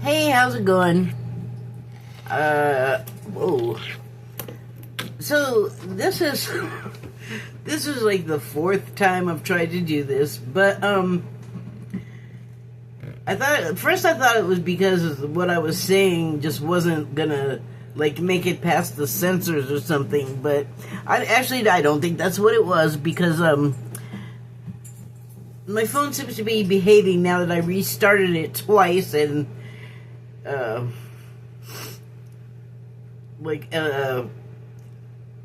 Hey, how's it going? Whoa. So, this is, this is like the fourth time I've tried to do this, but, at first I thought it was because what I was saying just wasn't gonna, like, make it past the censors or something, but I don't think that's what it was, because, my phone seems to be behaving now that I restarted it twice, and,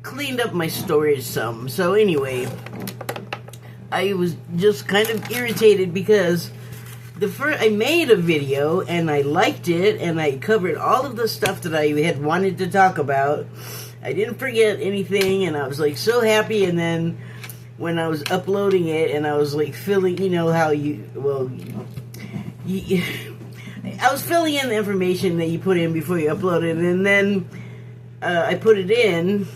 cleaned up my storage some. So anyway, I was just kind of irritated because I made a video and I liked it and I covered all of the stuff that I had wanted to talk about. I didn't forget anything and I was like so happy, and then when I was uploading it and I was like filling, you know how I was filling in the information that you put in before you upload it, and then I put it in,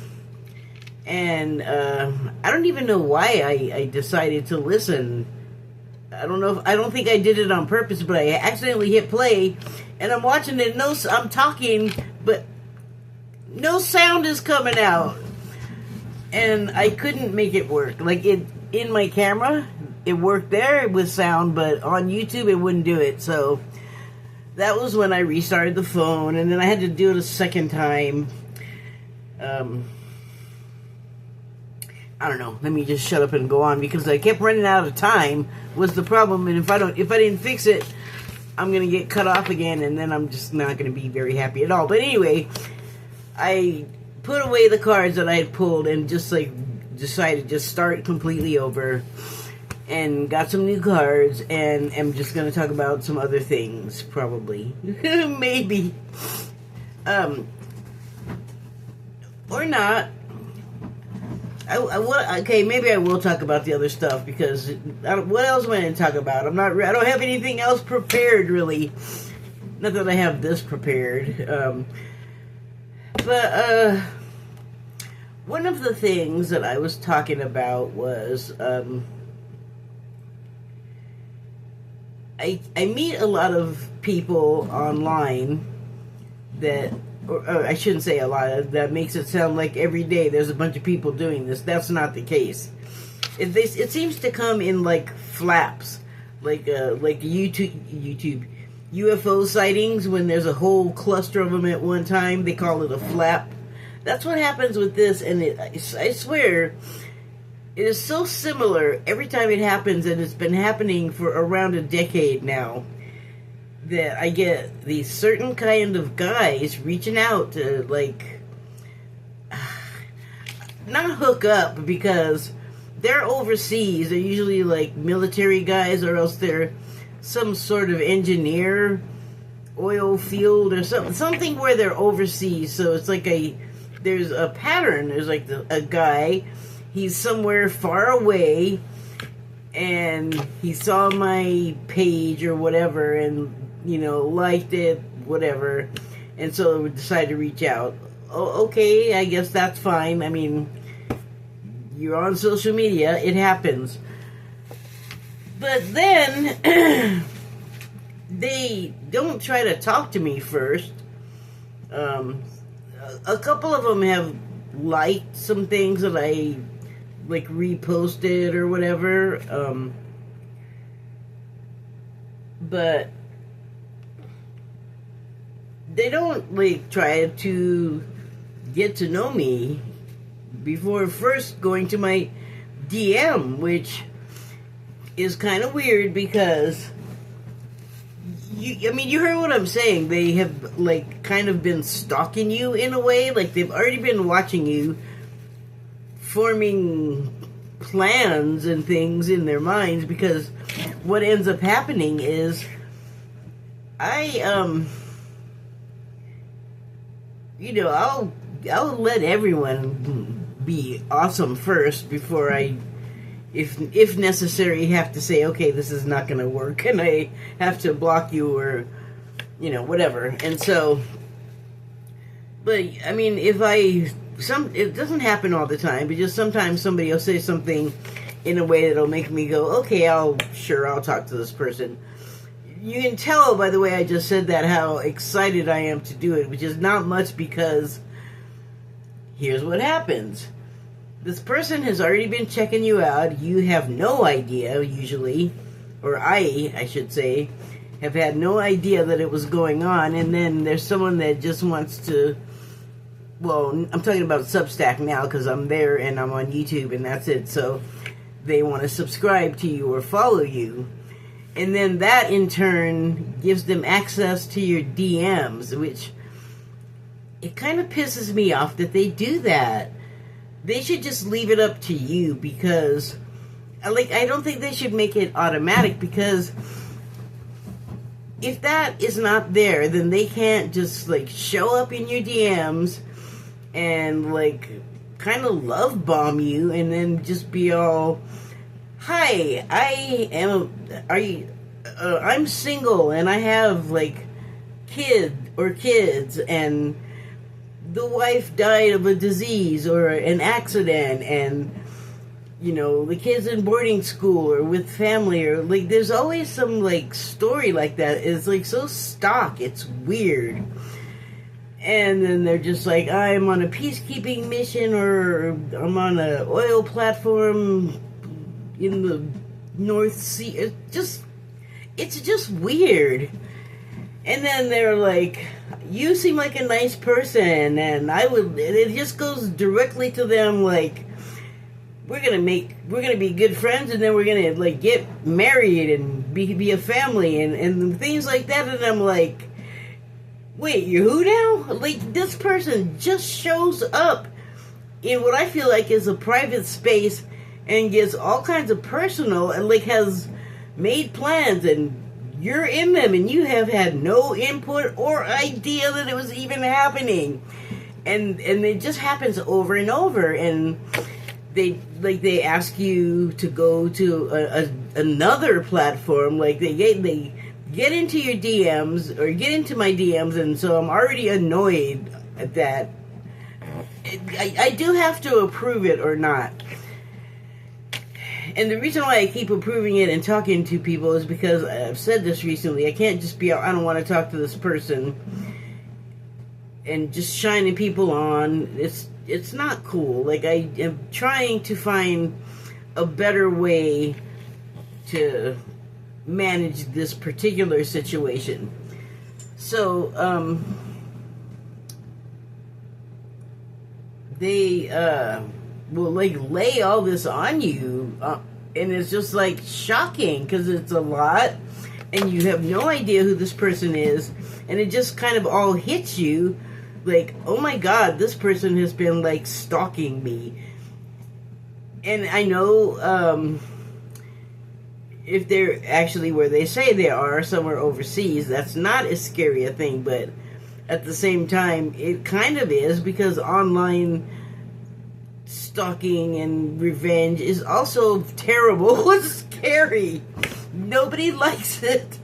and I don't even know why I decided to listen. I don't think I did it on purpose, but I accidentally hit play, and I'm watching it. I'm talking, but no sound is coming out, and I couldn't make it work. Like in my camera, it worked there with sound, but on YouTube it wouldn't do it. So that was when I restarted the phone, and then I had to do it a second time. I don't know. Let me just shut up and go on, because I kept running out of time was the problem, and if I didn't fix it, I'm gonna get cut off again, and then I'm just not gonna be very happy at all. But anyway, I put away the cards that I had pulled and just like decided to just start completely over, and got some new cards, and am just gonna talk about some other things, probably. Maybe. Or not. Okay, maybe I will talk about the other stuff, because what else am I going to talk about? I don't have anything else prepared, really. Not that I have this prepared. But one of the things that I was talking about was, I meet a lot of people online that, or I shouldn't say a lot, that makes it sound like every day there's a bunch of people doing this. That's not the case. It seems to come in like flaps, like YouTube UFO sightings. When there's a whole cluster of them at one time, they call it a flap. That's what happens with this, and I swear, it is so similar every time it happens, and it's been happening for around a decade now, that I get these certain kind of guys reaching out to, like, not hook up, because they're overseas. They're usually like military guys, or else they're some sort of engineer, oil field or something where they're overseas. So it's like there's a pattern. There's like a guy, he's somewhere far away, and he saw my page or whatever, and liked it, whatever, and so we decided to reach out. Oh, okay, I guess that's fine. I mean, you're on social media, it happens. But then, they don't try to talk to me first. A couple of them have liked some things that I, like, reposted or whatever, but they don't, like, try to get to know me before first going to my DM, which is kind of weird, because you heard what I'm saying. They have, like, kind of been stalking you in a way. Like, they've already been watching you, forming plans and things in their minds, because what ends up happening is I'll let everyone be awesome first before I, if necessary, have to say, okay, this is not going to work, and I have to block you, or, whatever. And so, but, I mean, it doesn't happen all the time, but just sometimes somebody will say something in a way that'll make me go, okay, I'll talk to this person. you can tell by the way I just said that how excited I am to do it, which is not much because here's what happens. This person has already been checking you out. You have no idea, usually, or I should say, have had no idea that it was going on, and then there's someone that just wants to, well, I'm talking about Substack now because I'm there and I'm on YouTube and that's it, so they want to subscribe to you or follow you. And then that, in turn, gives them access to your DMs, which, it kind of pisses me off that they do that. They should just leave it up to you because, like, I don't think they should make it automatic because if that is not there, then they can't just, like, show up in your DMs and, like, kind of love bomb you and then just be all, hi, I'm single and I have, like, kids and the wife died of a disease or an accident and, you know, the kid's in boarding school or with family or, like, there's always some, like, story like that. It's, like, so stock. It's weird. And then they're just like, I'm on a peacekeeping mission or I'm on an oil platform in the North Sea. It's just weird. And then they're like, you seem like a nice person, and it just goes directly to them, like, we're gonna be good friends, and then we're gonna, like, get married and be a family and things like that. And I'm like, wait, you're who now? Like, this person just shows up in what I feel like is a private space and gets all kinds of personal and, like, has made plans, and you're in them and you have had no input or idea that it was even happening. And it just happens over and over. And they ask you to go to another platform. Like, they get into your DMs or get into my DMs, and so I'm already annoyed at that. I do have to approve it or not. And the reason why I keep approving it and talking to people is because I've said this recently. I can't just be, I don't want to talk to this person and just shining people on. It's not cool. Like, I am trying to find a better way to manage this particular situation. So, they, will, like, lay all this on you, and it's just, like, shocking, because it's a lot, and you have no idea who this person is, and it just kind of all hits you, like, oh my god, this person has been, like, stalking me. And I know, if they're actually where they say they are, somewhere overseas, that's not as scary a thing, but at the same time, it kind of is, because online stalking and revenge is also terrible. It's scary. Nobody likes it.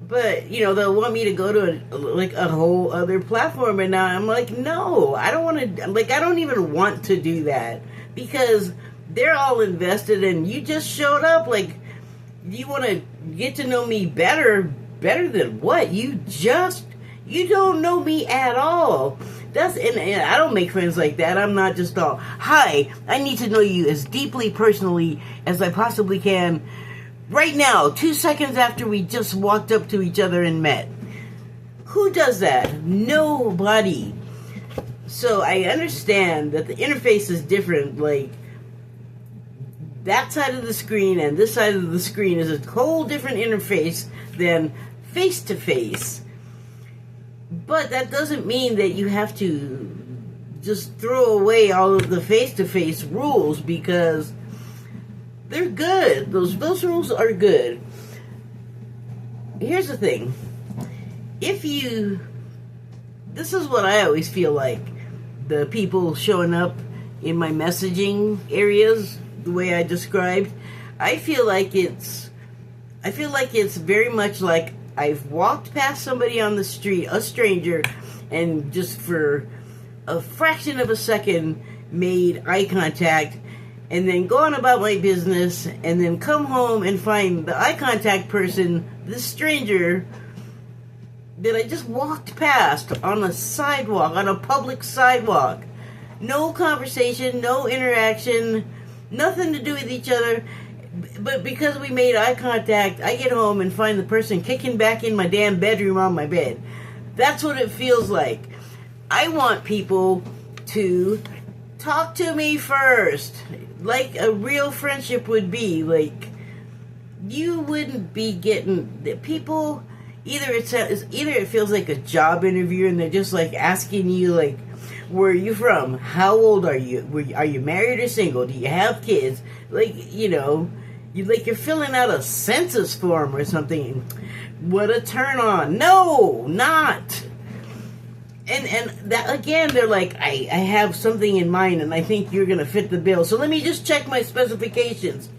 But, you know, they'll want me to go to a whole other platform, and now I'm like, no, I don't want to, like, I don't even want to do that, because they're all invested and you just showed up. Like, you want to get to know me better than what? You don't know me at all. And I don't make friends like that. I'm not just all, hi, I need to know you as deeply personally as I possibly can right now, 2 seconds after we just walked up to each other and met. Who does that? Nobody. So I understand that the interface is different. Like, that side of the screen and this side of the screen is a whole different interface than face-to-face. But that doesn't mean that you have to just throw away all of the face-to-face rules, because they're good. Those rules are good. Here's the thing. This is what I always feel like. The people showing up in my messaging areas, the way I described, I feel like it's very much like I've walked past somebody on the street, a stranger, and just for a fraction of a second made eye contact, and then go on about my business, and then come home and find the eye contact person, this stranger that I just walked past on a sidewalk, on a public sidewalk. No conversation, no interaction, nothing to do with each other. But because we made eye contact, I get home and find the person kicking back in my damn bedroom on my bed. That's what it feels like. I want people to talk to me first, like a real friendship would be. Like, you wouldn't be getting people. Either it feels like a job interview, and they're just like asking you, like, where are you from? How old are you? Are you married or single? Do you have kids? Like, you're filling out a census form or something. What a turn on! No, not. And that again, they're like, I have something in mind, and I think you're gonna fit the bill. So let me just check my specifications.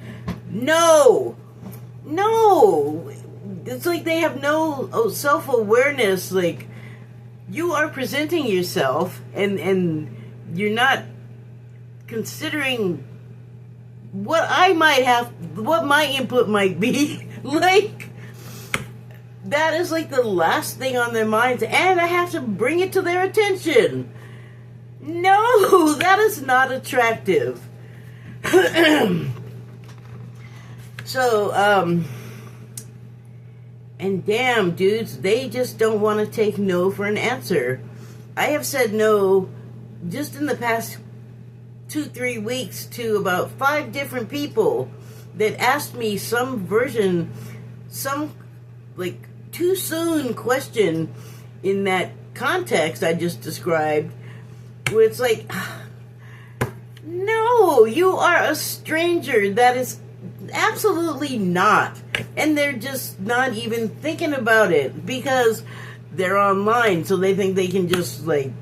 No. It's like they have no self-awareness. Like, you are presenting yourself, and you're not considering what my input might be. Like, that is like the last thing on their minds, and I have to bring it to their attention. No, that is not attractive. So, and damn, dudes, they just don't want to take no for an answer. I have said no just in the past 2-3 weeks to about 5 different people that asked me some like too soon question in that context I just described, where it's like, no, you are a stranger. That is absolutely not. And they're just not even thinking about it because they're online, so they think they can just, like,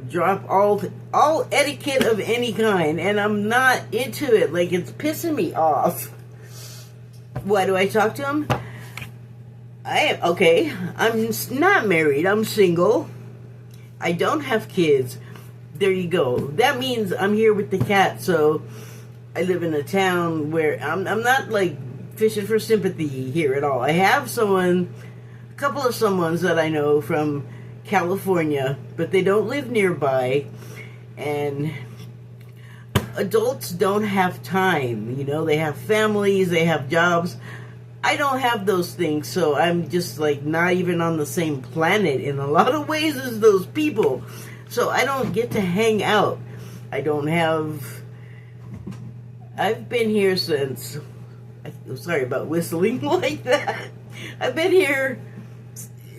drop all etiquette of any kind, and I'm not into it. Like, it's pissing me off. Why do I talk to them? I'm not married. I'm single. I don't have kids. There you go. That means I'm here with the cat, so I live in a town where I'm not, like, fishing for sympathy here at all. I have a couple of someones that I know from California, but they don't live nearby, and adults don't have time. They have families, they have jobs. I don't have those things, so I'm just, like, not even on the same planet in a lot of ways as those people. So I don't get to hang out. I've been here since, sorry about whistling like that. I've been here,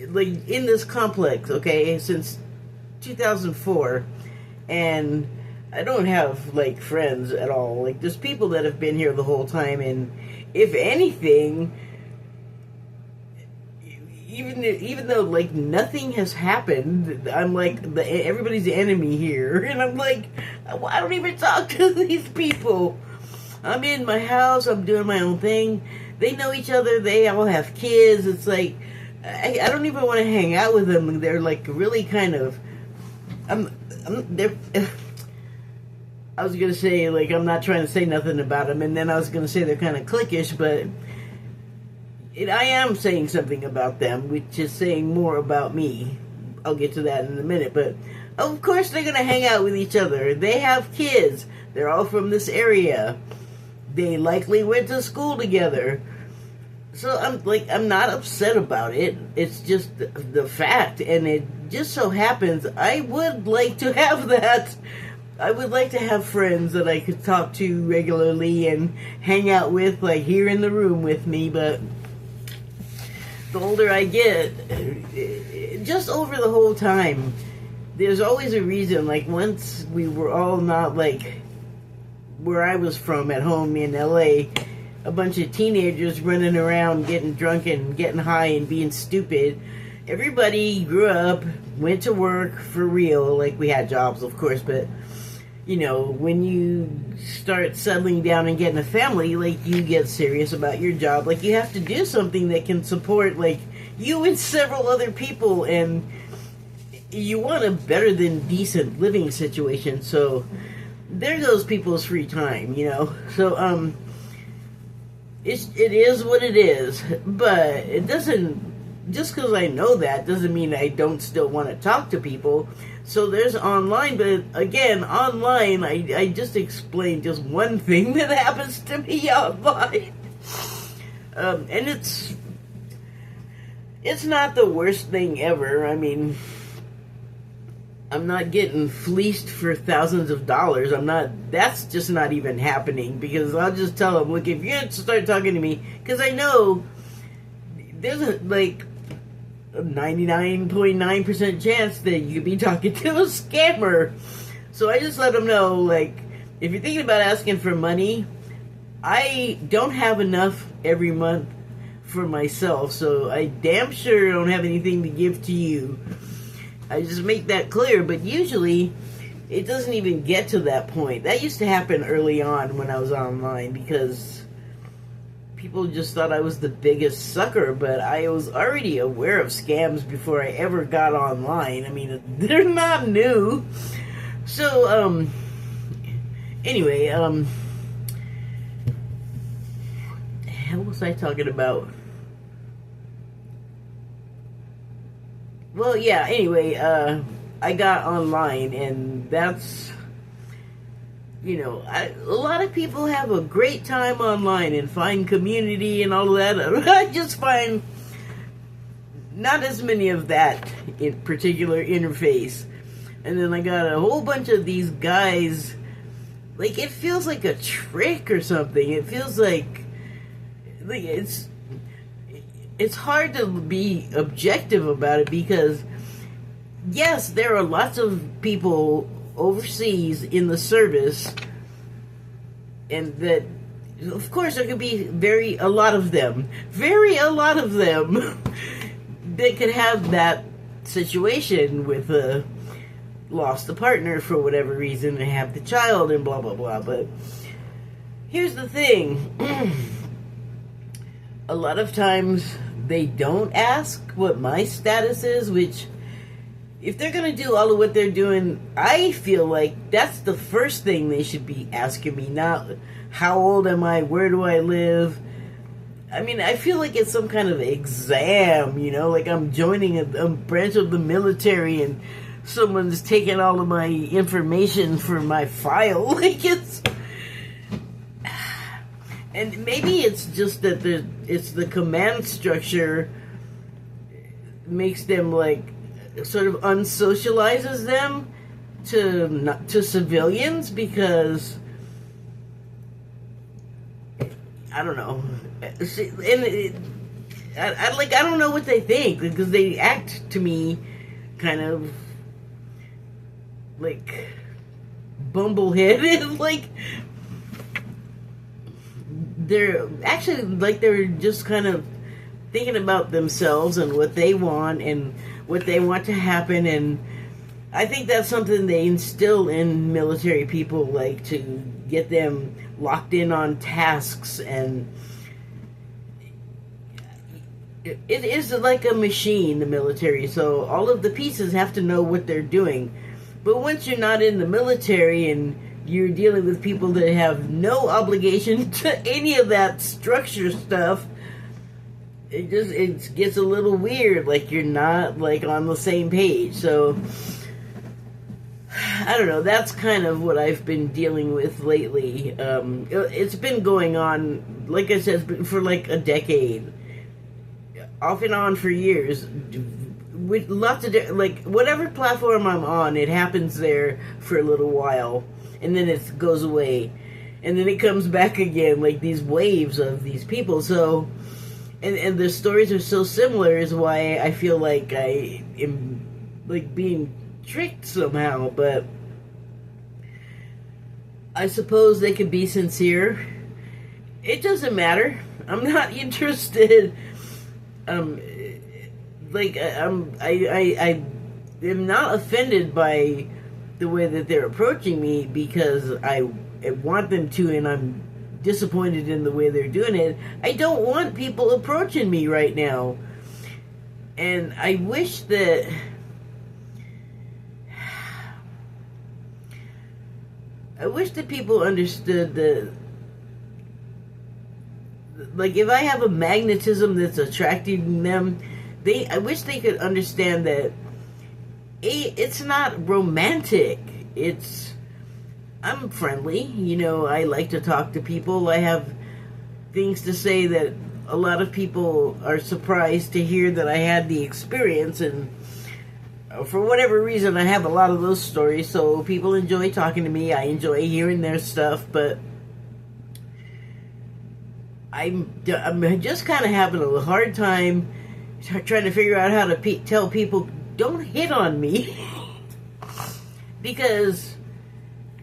like, in this complex, since 2004, and I don't have, like, friends at all. Like, there's people that have been here the whole time, and if anything, even though, like, nothing has happened, I'm like everybody's the enemy here, and I'm like, I don't even talk to these people. I'm in my house, I'm doing my own thing. They know each other, they all have kids. It's like, I don't even want to hang out with them. They're, like, really kind of, they're, I was going to say, like, I'm not trying to say nothing about them, and then I was going to say they're kind of cliquish, but I am saying something about them, which is saying more about me. I'll get to that in a minute, but of course they're going to hang out with each other. They have kids. They're all from this area. They likely went to school together. So I'm not upset about it. It's just the fact, and it just so happens I would like to have that. I would like to have friends that I could talk to regularly and hang out with, like, here in the room with me, but the older I get, just over the whole time, there's always a reason. Like, once we were all not, like, where I was from at home in LA, a bunch of teenagers running around getting drunk and getting high and being stupid. Everybody grew up, went to work for real. Like, we had jobs, of course, but when you start settling down and getting a family, like, you get serious about your job. Like, you have to do something that can support, like, you and several other people, and you want a better than decent living situation. So there goes people's free time, you know. So it is what it is, but it doesn't. Just because I know that doesn't mean I don't still want to talk to people. So there's online, but again, online, I just explained just one thing that happens to me online. And it's not the worst thing ever. I mean, I'm not getting fleeced for thousands of dollars. That's just not even happening, because I'll just tell them, look, if you start talking to me, because I know there's a 99.9% chance that you could be talking to a scammer. So I just let them know, like, if you're thinking about asking for money, I don't have enough every month for myself, so I damn sure don't have anything to give to you. I just make that clear, but usually it doesn't even get to that point. That used to happen early on when I was online, because people just thought I was the biggest sucker, but I was already aware of scams before I ever got online. I mean, they're not new. So, anyway, what the hell was I talking about? Well, yeah, anyway, I got online, and that's, you know, a lot of people have a great time online and find community and all of that. I just find not as many of that in particular interface. And then I got a whole bunch of these guys, like, it feels like a trick or something. It feels like it's hard to be objective about it, because yes, there are lots of people overseas in the service, and that, of course, there could be a lot of them that could have that situation with lost a partner for whatever reason and have the child and blah blah blah. But here's the thing. A lot of times they don't ask what my status is, which, if they're going to do all of what they're doing, I feel like that's the first thing they should be asking me, not how old am I, where do I live. I mean, I feel like it's some kind of exam, you know, like I'm joining a branch of the military and someone's taking all of my information for my file. Like, it's... And maybe it's just that it's the command structure makes them, like, sort of unsocializes them to civilians, because I don't know. And I don't know what they think, because they act to me kind of like bumbleheaded. Like, they're actually, like, they're just kind of thinking about themselves and what they want and what they want to happen. And I think that's something they instill in military people, like, to get them locked in on tasks. And it is like a machine, the military, so all of the pieces have to know what they're doing. But once you're not in the military and you're dealing with people that have no obligation to any of that structure stuff, it gets a little weird, like you're not, like, on the same page. So I don't know, that's kind of what I've been dealing with lately. It's been going on, like I said, for like a decade, off and on for years, with lots of like, whatever platform I'm on, it happens there for a little while, and then it goes away, and then it comes back again, like these waves of these people. So, and the stories are so similar, is why I feel like I am, like, being tricked somehow. But I suppose they could be sincere. It doesn't matter. I'm not interested. I am not offended by the way that they're approaching me, because I want them to, and I'm disappointed in the way they're doing it. I don't want people approaching me right now, and I wish that I wish that people understood that, like, if I have a magnetism that's attracting them, I wish they could understand that it's not romantic. I'm friendly, I like to talk to people. I have things to say that a lot of people are surprised to hear that I had the experience, and for whatever reason, I have a lot of those stories, so people enjoy talking to me. I enjoy hearing their stuff, but I'm just kind of having a hard time trying to figure out how to tell people, don't hit on me. Because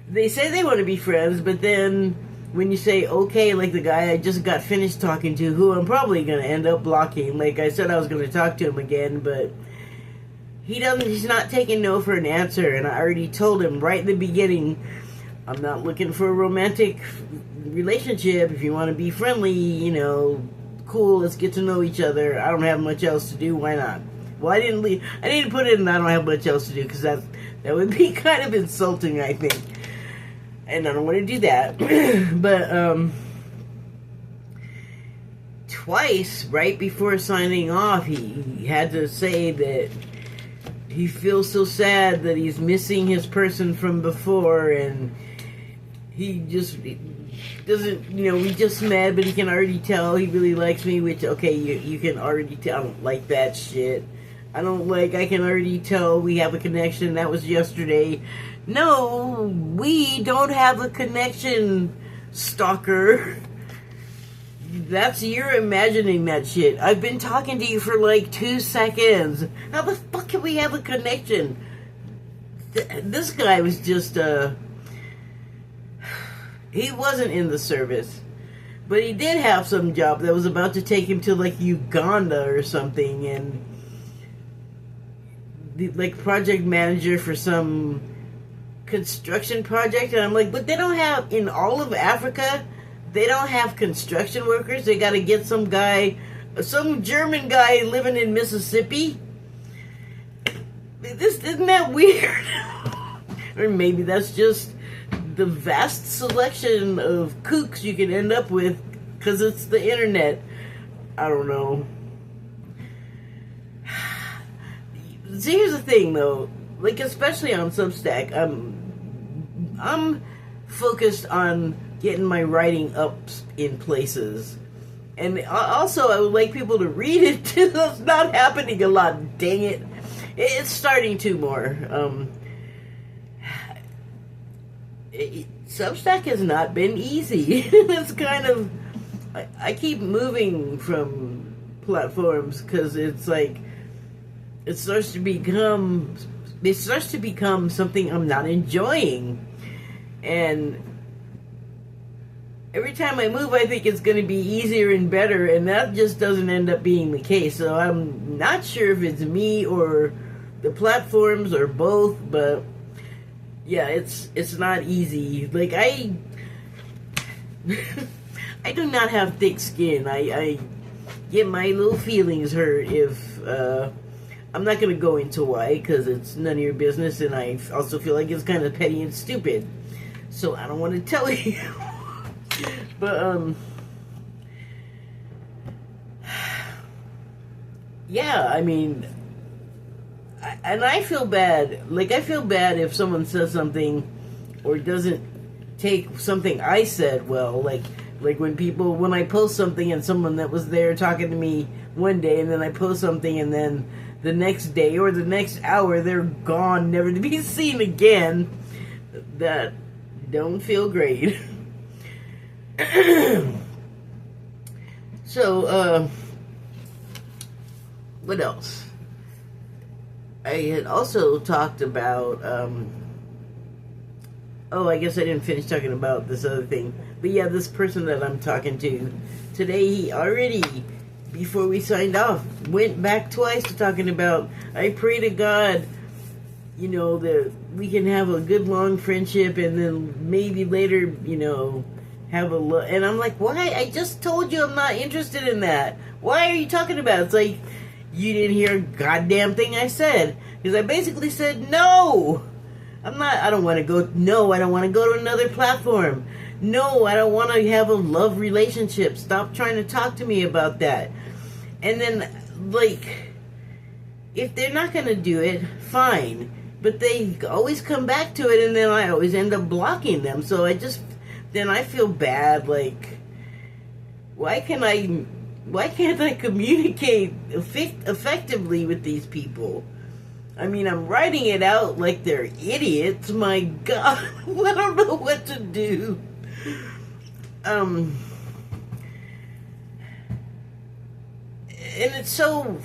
they say they want to be friends, but then when you say, okay, like the guy I just got finished talking to, who I'm probably going to end up blocking. Like I said, I was going to talk to him again, but he's not taking no for an answer, and I already told him right in the beginning, I'm not looking for a romantic relationship. If you want to be friendly, cool, let's get to know each other. I don't have much else to do, why not? Well, I didn't put it in I don't have much else to do, because that would be kind of insulting, I think. And I don't want to do that. But, twice, right before signing off, he had to say that he feels so sad that he's missing his person from before, and he just doesn't, we just met, but he can already tell he really likes me, which, okay, you can already tell. I don't like that shit. I can already tell we have a connection. That was yesterday. No, we don't have a connection, stalker. You're imagining that shit. I've been talking to you for like 2 seconds. How the fuck can we have a connection? This guy was just, he wasn't in the service. But he did have some job that was about to take him to like Uganda or something, and like project manager for some construction project. And I'm like, but they don't have, in all of Africa, they don't have construction workers. They got to get some German guy living in Mississippi. Isn't that weird? Or maybe that's just the vast selection of kooks you can end up with because it's the internet. I don't know. See, here's the thing, though. Like, especially on Substack, I'm focused on getting my writing up in places. And also, I would like people to read it, too. That's not happening a lot, dang it. It's starting to more. Substack has not been easy. It's kind of... I keep moving from platforms because it's like... It starts to become something I'm not enjoying. And every time I move, I think it's going to be easier and better, and that just doesn't end up being the case. So I'm not sure if it's me or the platforms or both, but yeah, it's not easy. Like, I do not have thick skin. I get my little feelings hurt if I'm not going to go into why, because it's none of your business, and I also feel like it's kind of petty and stupid. So I don't want to tell you. But, yeah, I mean, I feel bad. Like, I feel bad if someone says something or doesn't take something I said well. Like when I post something and someone that was there talking to me one day, and then I post something, and then the next day or the next hour they're gone, never to be seen again. That don't feel great. So, what else? I had also talked about, I guess I didn't finish talking about this other thing. But yeah, this person that I'm talking to today, he already, before we signed off, went back twice to talking about, I pray to God, that we can have a good long friendship, and then maybe later, have a look. And I'm like, why? I just told you I'm not interested in that. Why are you talking about it? It's like, you didn't hear a goddamn thing I said. Because I basically said no. I don't want to go, no, I don't want to go to another platform. No, I don't want to have a love relationship. Stop trying to talk to me about that. And then, like, if they're not going to do it, fine. But they always come back to it, and then I always end up blocking them. So then I feel bad, like, why can't I communicate effectively with these people? I mean, I'm writing it out like they're idiots. My God, I don't know what to do. And it's so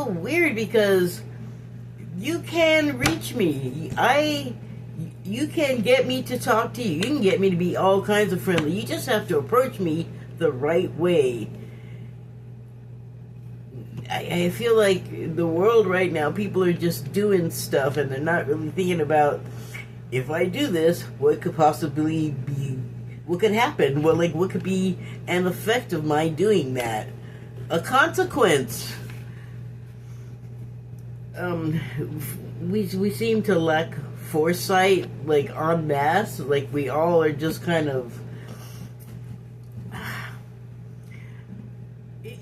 weird because you can reach me. You can get me to talk to you. You can get me to be all kinds of friendly. You just have to approach me the right way. I feel like the world right now, people are just doing stuff and they're not really thinking about, if I do this, what could possibly be, what could happen? Well, like, what could be an effect of my doing that? A consequence. We seem to lack foresight, like, en masse. Like, we all are just kind of...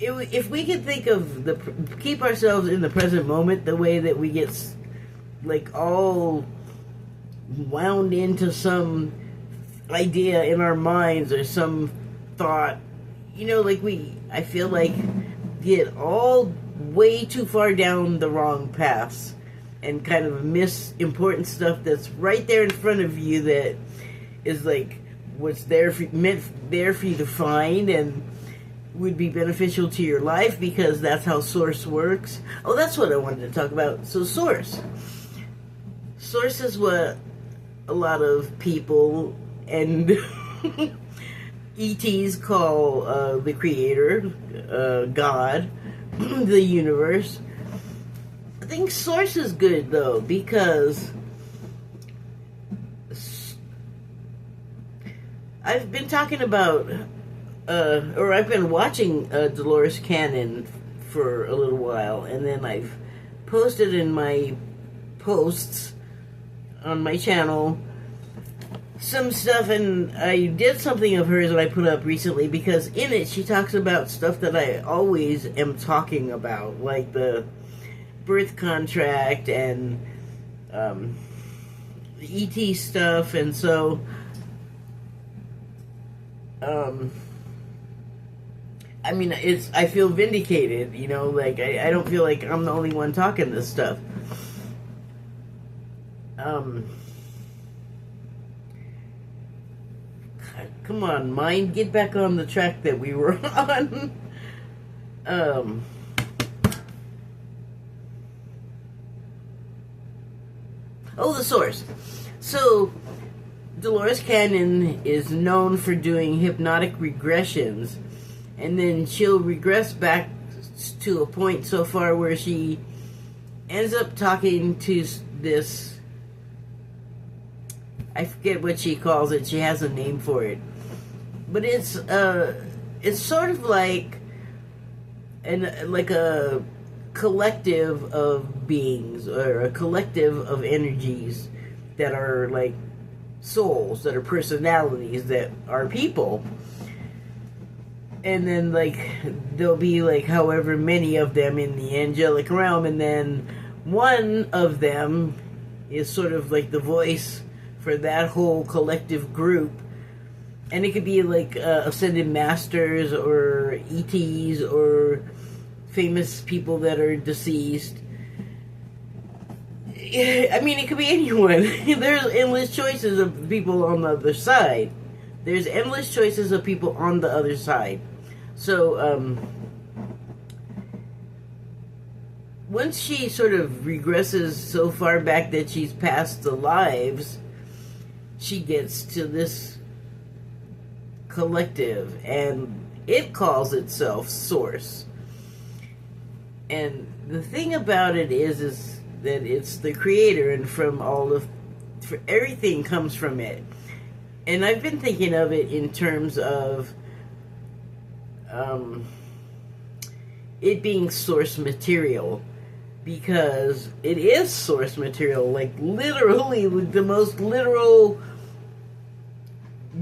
If we could think of keep ourselves in the present moment, the way that we get, like, all wound into some idea in our minds or some thought, like I feel like get all way too far down the wrong paths and kind of miss important stuff that's right there in front of you that is like what's there meant there for you to find and would be beneficial to your life, because that's how Source works. Oh, that's what I wanted to talk about. So Source is what a lot of people and ETs call the creator, God, the universe. I think Source is good though, because I've been talking about or I've been watching Dolores Cannon for a little while, and then I've posted in my posts on my channel some stuff, and I did something of hers that I put up recently, because in it she talks about stuff that I always am talking about, like the birth contract and ET stuff, and so I mean, I feel vindicated, like, I don't feel like I'm the only one talking this stuff. God, come on, mind, get back on the track that we were on. Oh, the Source. So, Dolores Cannon is known for doing hypnotic regressions, and then she'll regress back to a point so far where she ends up talking to this, I forget what she calls it, she has a name for it, but it's sort of like a collective of beings, or a collective of energies that are like souls, that are personalities, that are people. And then, like, there'll be, like, however many of them in the angelic realm, and then one of them is sort of like the voice for that whole collective group. And it could be, like, ascended masters, or ETs, or famous people that are deceased. I mean, it could be anyone. There's endless choices of people on the other side. There's endless choices of people on the other side. So, once she sort of regresses so far back that she's past the lives, she gets to this collective, and it calls itself Source. And the thing about it is that it's the creator, and everything comes from it. And I've been thinking of it in terms of it being source material, because it is source material. Like, literally, the most literal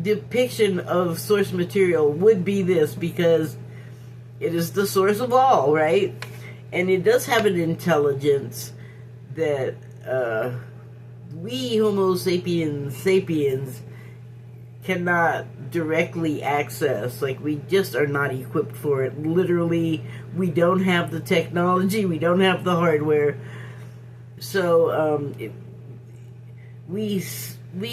depiction of source material would be this, because it is the source of all, right? And it does have an intelligence that we Homo sapiens cannot directly access. Like, we just are not equipped for it. Literally, we don't have the technology, we don't have the hardware. So we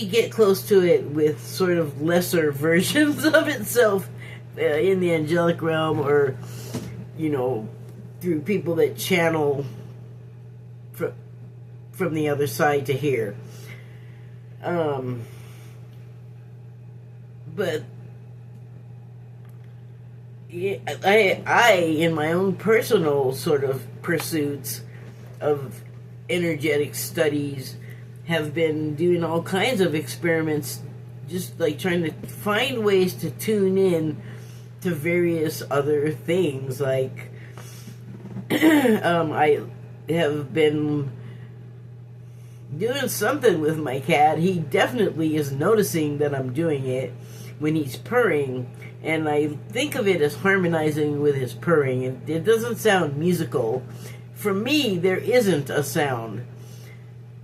get close to it with sort of lesser versions of itself in the angelic realm, or, you know, through people that channel from the other side to here. But yeah, I, in my own personal sort of pursuits of energetic studies, have been doing all kinds of experiments, just like trying to find ways to tune in to various other things. Like, I have been doing something with my cat. He definitely is noticing that I'm doing it when he's purring, and I think of it as harmonizing with his purring. It doesn't sound musical. For me, there isn't a sound.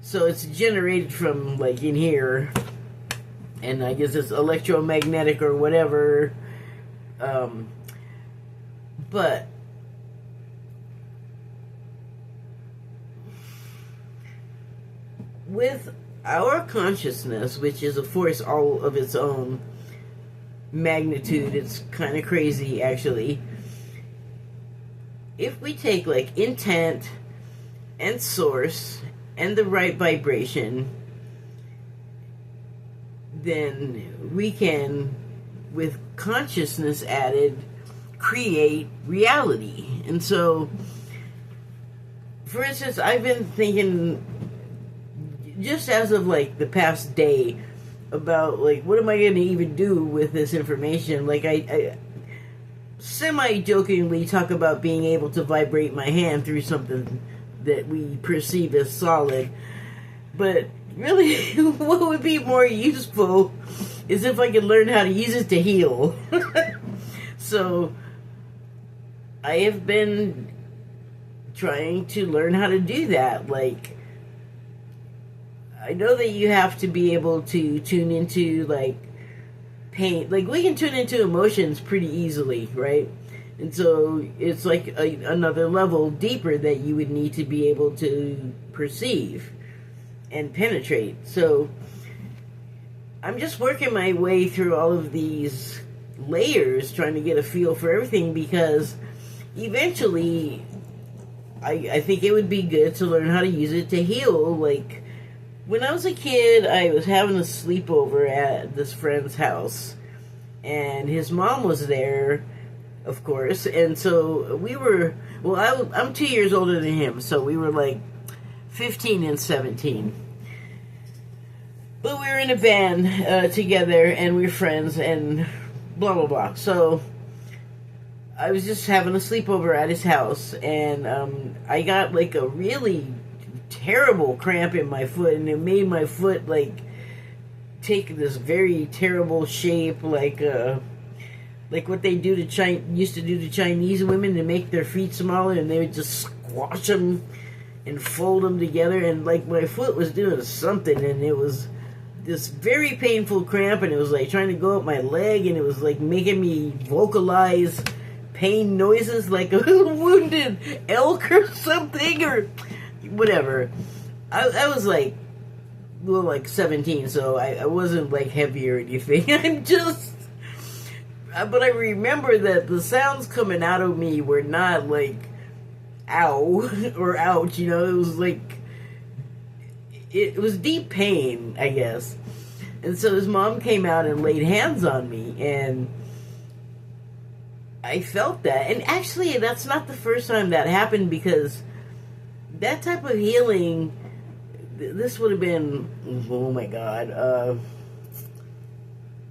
So it's generated from, like, in here, and I guess it's electromagnetic or whatever. But with our consciousness, which is a force all of its own magnitude, it's kind of crazy, actually. If we take, like, intent and source and the right vibration, then we can, with consciousness added, create reality. And so, for instance, I've been thinking, just as of, like, the past day, about, like, what am I going to even do with this information? Like, I semi-jokingly talk about being able to vibrate my hand through something that we perceive as solid. But really, what would be more useful is if I could learn how to use it to heal. So, I have been trying to learn how to do that. Like, I know that you have to be able to tune into, like, pain. Like, we can tune into emotions pretty easily, right? And so it's like another level deeper that you would need to be able to perceive and penetrate. So I'm just working my way through all of these layers, trying to get a feel for everything, because eventually I think it would be good to learn how to use it to heal. Like, when I was a kid, I was having a sleepover at this friend's house, and his mom was there, of course, and so we were, well, I'm 2 years older than him, so we were like 15 and 17. But we were in a band together, and we were friends, and blah, blah, blah. So I was just having a sleepover at his house, and I got, like, a really terrible cramp in my foot, and it made my foot, like, take this very terrible shape, like what they do to used to do to Chinese women to make their feet smaller, and they would just squash them and fold them together, and, like, my foot was doing something, and it was this very painful cramp, and it was, like, trying to go up my leg, and it was, like, making me vocalize pain noises like a wounded elk or something, or whatever. I was, like, well, like 17, so I wasn't, like, heavy or anything. I'm just, but I remember that the sounds coming out of me were not, like, ow or ouch, you know. It was like, it was deep pain, I guess. And so his mom came out and laid hands on me, and I felt that. And actually, that's not the first time that happened, because that type of healing, this would have been, oh my God,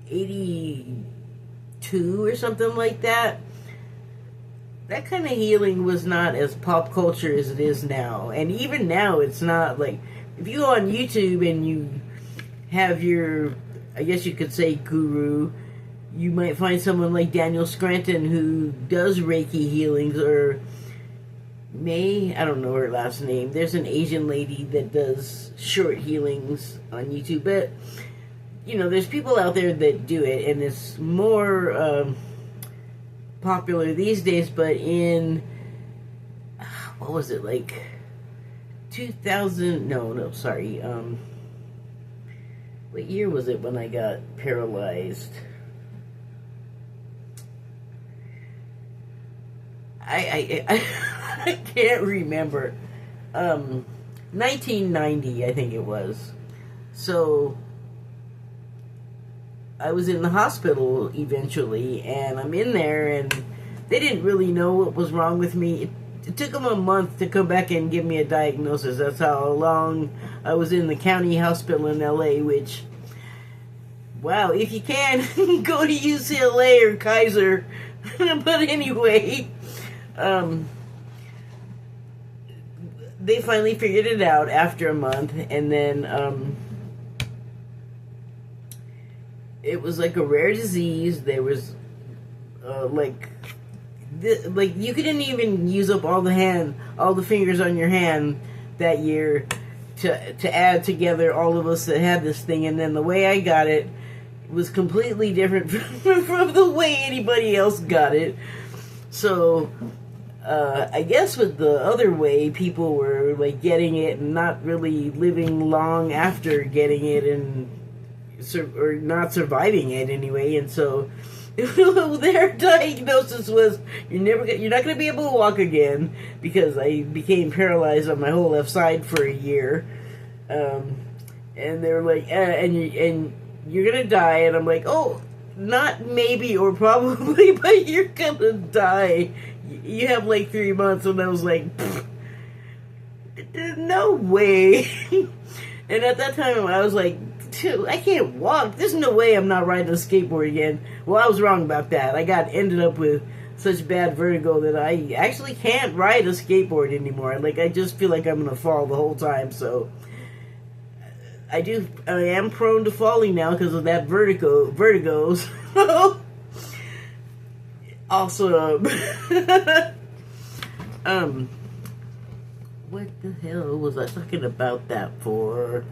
82 or something like that. that kind of healing was not as pop culture as it is now. And even now, it's not like, if you go on YouTube and you have your, I guess you could say, guru, you might find someone like Daniel Scranton who does Reiki healings, or May, I don't know her last name. There's an Asian lady that does short healings on YouTube. But, you know, there's people out there that do it, and it's more popular these days. But in, what was it, like 2000, no, sorry, what year was it when I got paralyzed? I can't remember. 1990, I think it was. So I was in the hospital eventually, and I'm in there, and they didn't really know what was wrong with me. It took them a month to come back and give me a diagnosis. That's how long I was in the county hospital in LA, which, wow, if you can, go to UCLA or Kaiser. But anyway, they finally figured it out after a month, and then it was like a rare disease. There was like you couldn't even use up all the fingers on your hand that year to add together all of us that had this thing. And then the way I got it was completely different from the way anybody else got it. So I guess with the other way, people were like getting it and not really living long after getting it, and or not surviving it anyway. And so their diagnosis was, you're not going to be able to walk again, because I became paralyzed on my whole left side for a year. And they were like, and you're going to die. And I'm like, oh, not maybe or probably, but you're going to die. You have like 3 months. And I was like, no way. And at that time, I was like, I can't walk. There's no way I'm not riding a skateboard again. Well, I was wrong about that. I ended up with such bad vertigo that I actually can't ride a skateboard anymore. Like, I just feel like I'm going to fall the whole time. So I am prone to falling now because of that vertigos. Also, what the hell was I talking about that for?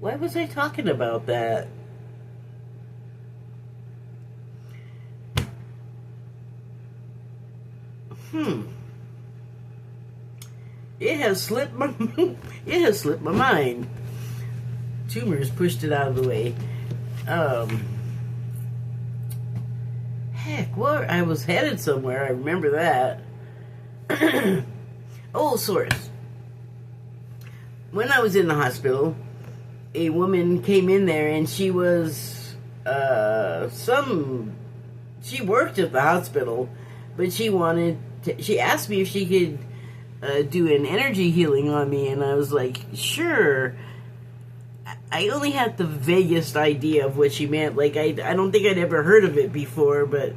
Why was I talking about that? It has slipped my mind. Tumors pushed it out of the way. Heck, well, I was headed somewhere. I remember that. Oh, source. When I was in the hospital, a woman came in there, and she was she worked at the hospital, but she asked me if she could do an energy healing on me, and I was like, sure. I only had the vaguest idea of what she meant. Like, I don't think I'd ever heard of it before, but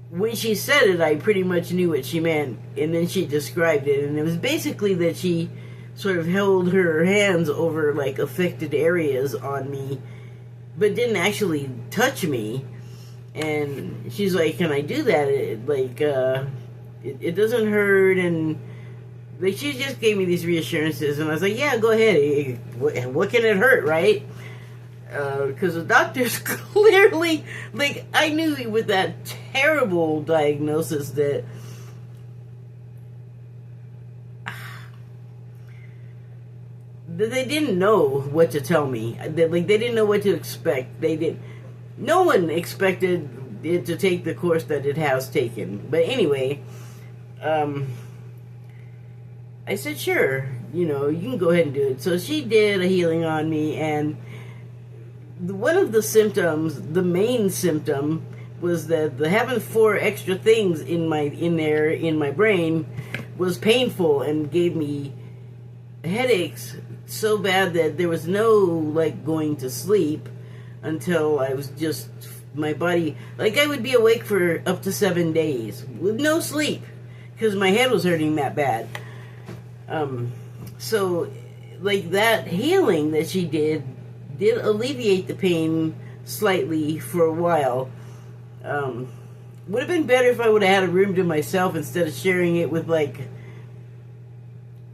when she said it, I pretty much knew what she meant, and then she described it, and it was basically that she sort of held her hands over, like, affected areas on me, but didn't actually touch me. And she's like, can I do that? It doesn't hurt, and like, she just gave me these reassurances, and I was like, yeah, go ahead. What can it hurt, right? Because the doctors clearly, like, I knew with that terrible diagnosis that they didn't know what to tell me. They didn't know what to expect. No one expected it to take the course that it has taken. But anyway, I said, sure, you can go ahead and do it. So she did a healing on me, and one of the symptoms, the main symptom, was that having 4 extra things in my brain was painful and gave me headaches so bad that there was no, like, going to sleep. until I was just, my body, like I would be awake for up to 7 days with no sleep because my head was hurting that bad. So like that healing that she did alleviate the pain slightly for a while. Would have been better if I would have had a room to myself instead of sharing it with like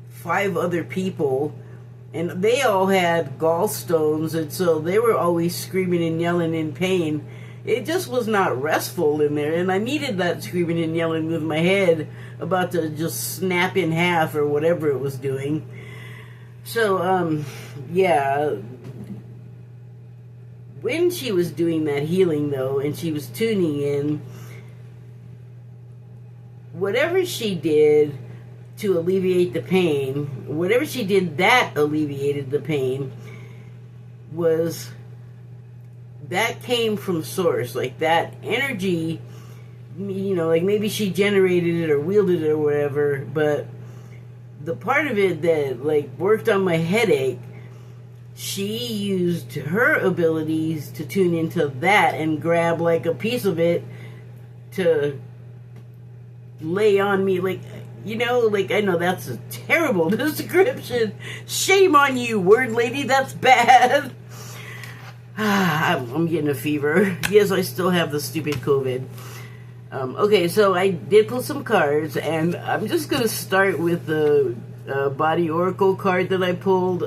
5 other people, and they all had gallstones, and so they were always screaming and yelling in pain. It just was not restful in there, and I needed that screaming and yelling with my head about to just snap in half or whatever it was doing. So, yeah. When she was doing that healing, though, and she was tuning in, whatever she did to alleviate the pain, whatever she did that alleviated the pain, that came from source. Like that energy, like maybe she generated it or wielded it or whatever, but the part of it that like worked on my headache, she used her abilities to tune into that and grab like a piece of it to lay on me. Like, like I know that's a terrible description. Shame on you, word lady, that's bad. I'm getting a fever. Yes, I still have the stupid COVID. Okay, so I did pull some cards, and I'm just going to start with the Body Oracle card that I pulled.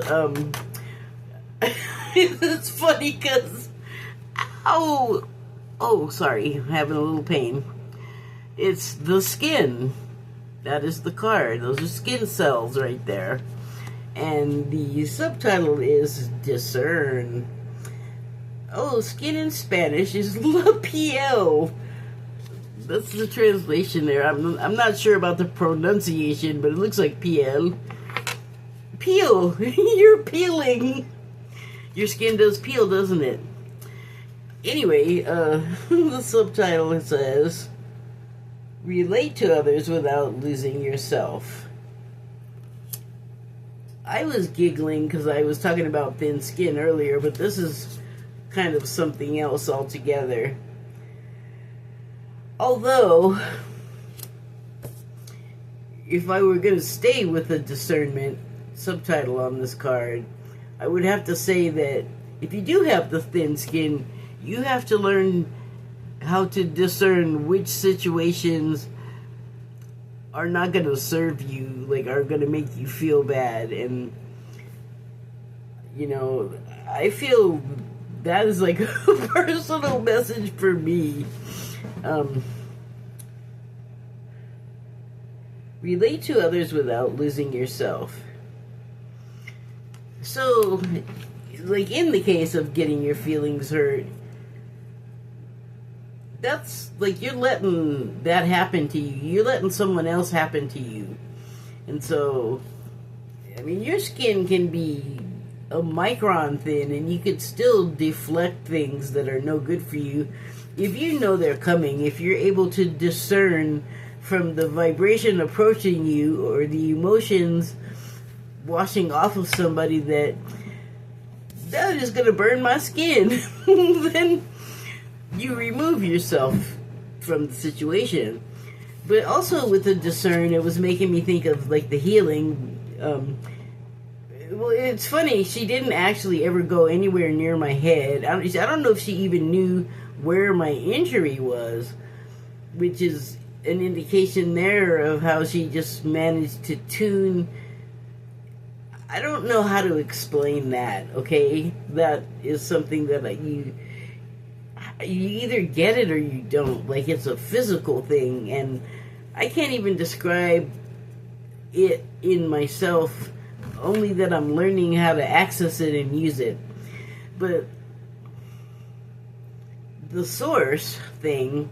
It's funny because, oh, sorry, I'm having a little pain. It's the skin. That is the card. Those are skin cells right there. And the subtitle is Discern. Oh, skin in Spanish is La Piel. That's the translation there. I'm not sure about the pronunciation, but it looks like piel. Peel. You're peeling. Your skin does peel, doesn't it? Anyway, the subtitle says, relate to others without losing yourself. I was giggling because I was talking about thin skin earlier, but this is kind of something else altogether. Although, if I were going to stay with the discernment subtitle on this card, I would have to say that if you do have the thin skin, you have to learn how to discern which situations are not going to serve you, like are going to make you feel bad. And, I feel that is like a personal message for me. Relate to others without losing yourself. So, like in the case of getting your feelings hurt, that's like you're letting that happen to you. You're letting someone else happen to you. And so, I mean, your skin can be a micron thin and you could still deflect things that are no good for you if you know they're coming, if you're able to discern from the vibration approaching you or the emotions washing off of somebody that is going to burn my skin, then you remove yourself from the situation. But also with the discern, it was making me think of like the healing. Well, it's funny, she didn't actually ever go anywhere near my head. I don't know if she even knew where my injury was, which is an indication there of how she just managed to tune. I don't know how to explain that, okay? That is something that you either get it or you don't. Like, it's a physical thing, and I can't even describe it in myself, only that I'm learning how to access it and use it. But the source thing,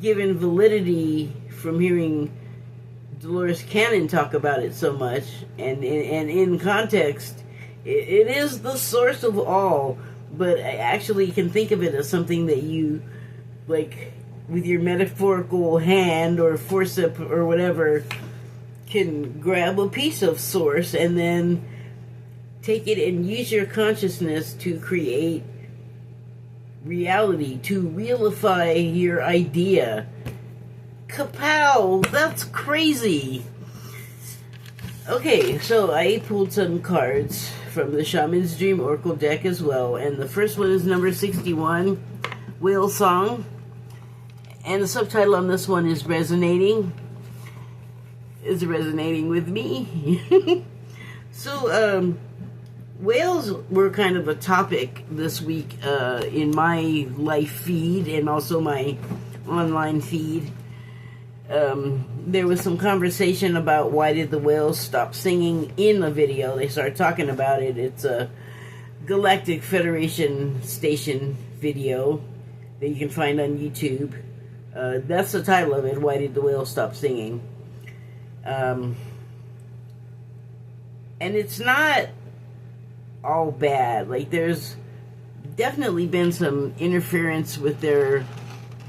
given validity from hearing Dolores Cannon talk about it so much, and in context, it is the source of all, but I actually can think of it as something that you, like, with your metaphorical hand or forceps or whatever, can grab a piece of source and then take it and use your consciousness to create reality, to realify your idea. Kapow! That's crazy! Okay, so I pulled some cards from the Shaman's Dream Oracle deck as well, and the first one is number 61, Whale Song, and the subtitle on this one is Resonating. It's resonating with me. So, whales were kind of a topic this week in my live feed and also my online feed. There was some conversation about why did the whales stop singing in the video. They started talking about it. It's a Galactic Federation station video that you can find on YouTube. That's the title of it, Why Did the Whales Stop Singing? And it's not all bad. Like, there's definitely been some interference with their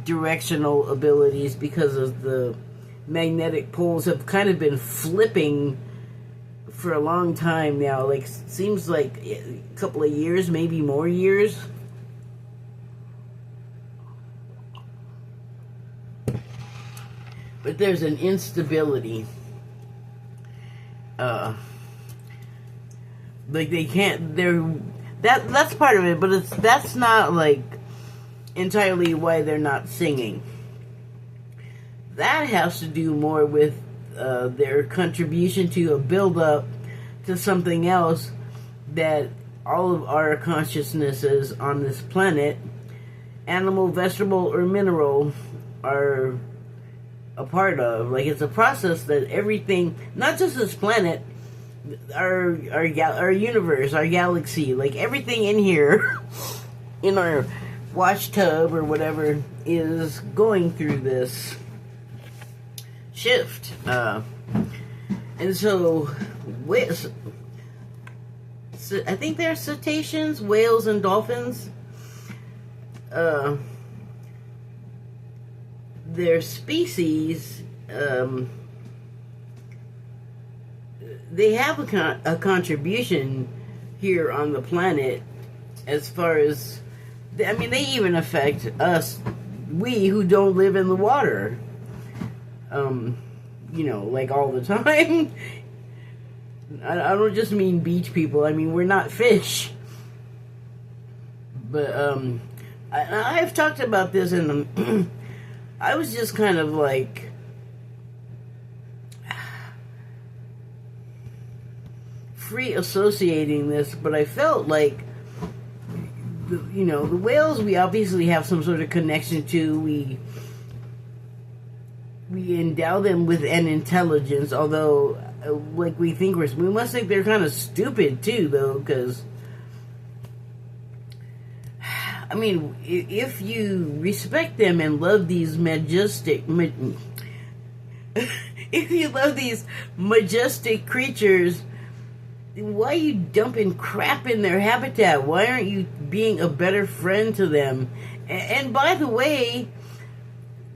directional abilities because of the magnetic poles have kind of been flipping for a long time now. Like, seems like a couple of years, maybe more years. But there's an instability. Like, they can't, that's part of it, but that's not like entirely why they're not singing. That has to do more with their contribution to a build-up to something else that all of our consciousnesses on this planet, animal, vegetable, or mineral, are a part of. Like, it's a process that everything, not just this planet, our universe, our galaxy, like everything in here, in our wash tub or whatever, is going through this shift. And so, I think they're cetaceans, whales, and dolphins. Their species, they have a contribution here on the planet as far as, I mean, they even affect us, we who don't live in the water, you know, like all the time. I don't just mean beach people, I mean, we're not fish. But, I've talked about this in I was just kind of like, free associating this, but I felt like, you know, the whales we obviously have some sort of connection to. We endow them with an intelligence, although, like, we must think they're kind of stupid too, though, because, I mean, if you respect them and love these if you love these majestic creatures, why are you dumping crap in their habitat? Why aren't you being a better friend to them? And by the way,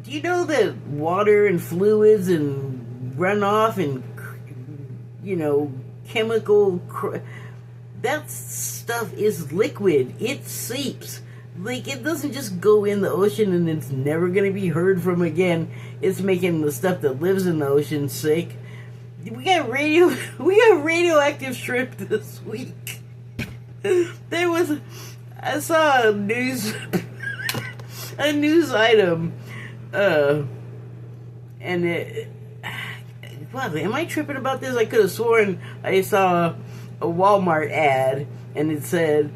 do you know that water and fluids and runoff and, you know, chemical, that stuff is liquid. It seeps. Like, it doesn't just go in the ocean and it's never going to be heard from again. It's making the stuff that lives in the ocean sick. We got radioactive shrimp this week. I saw a news item, and wow, am I tripping about this? I could have sworn I saw a Walmart ad, and it said,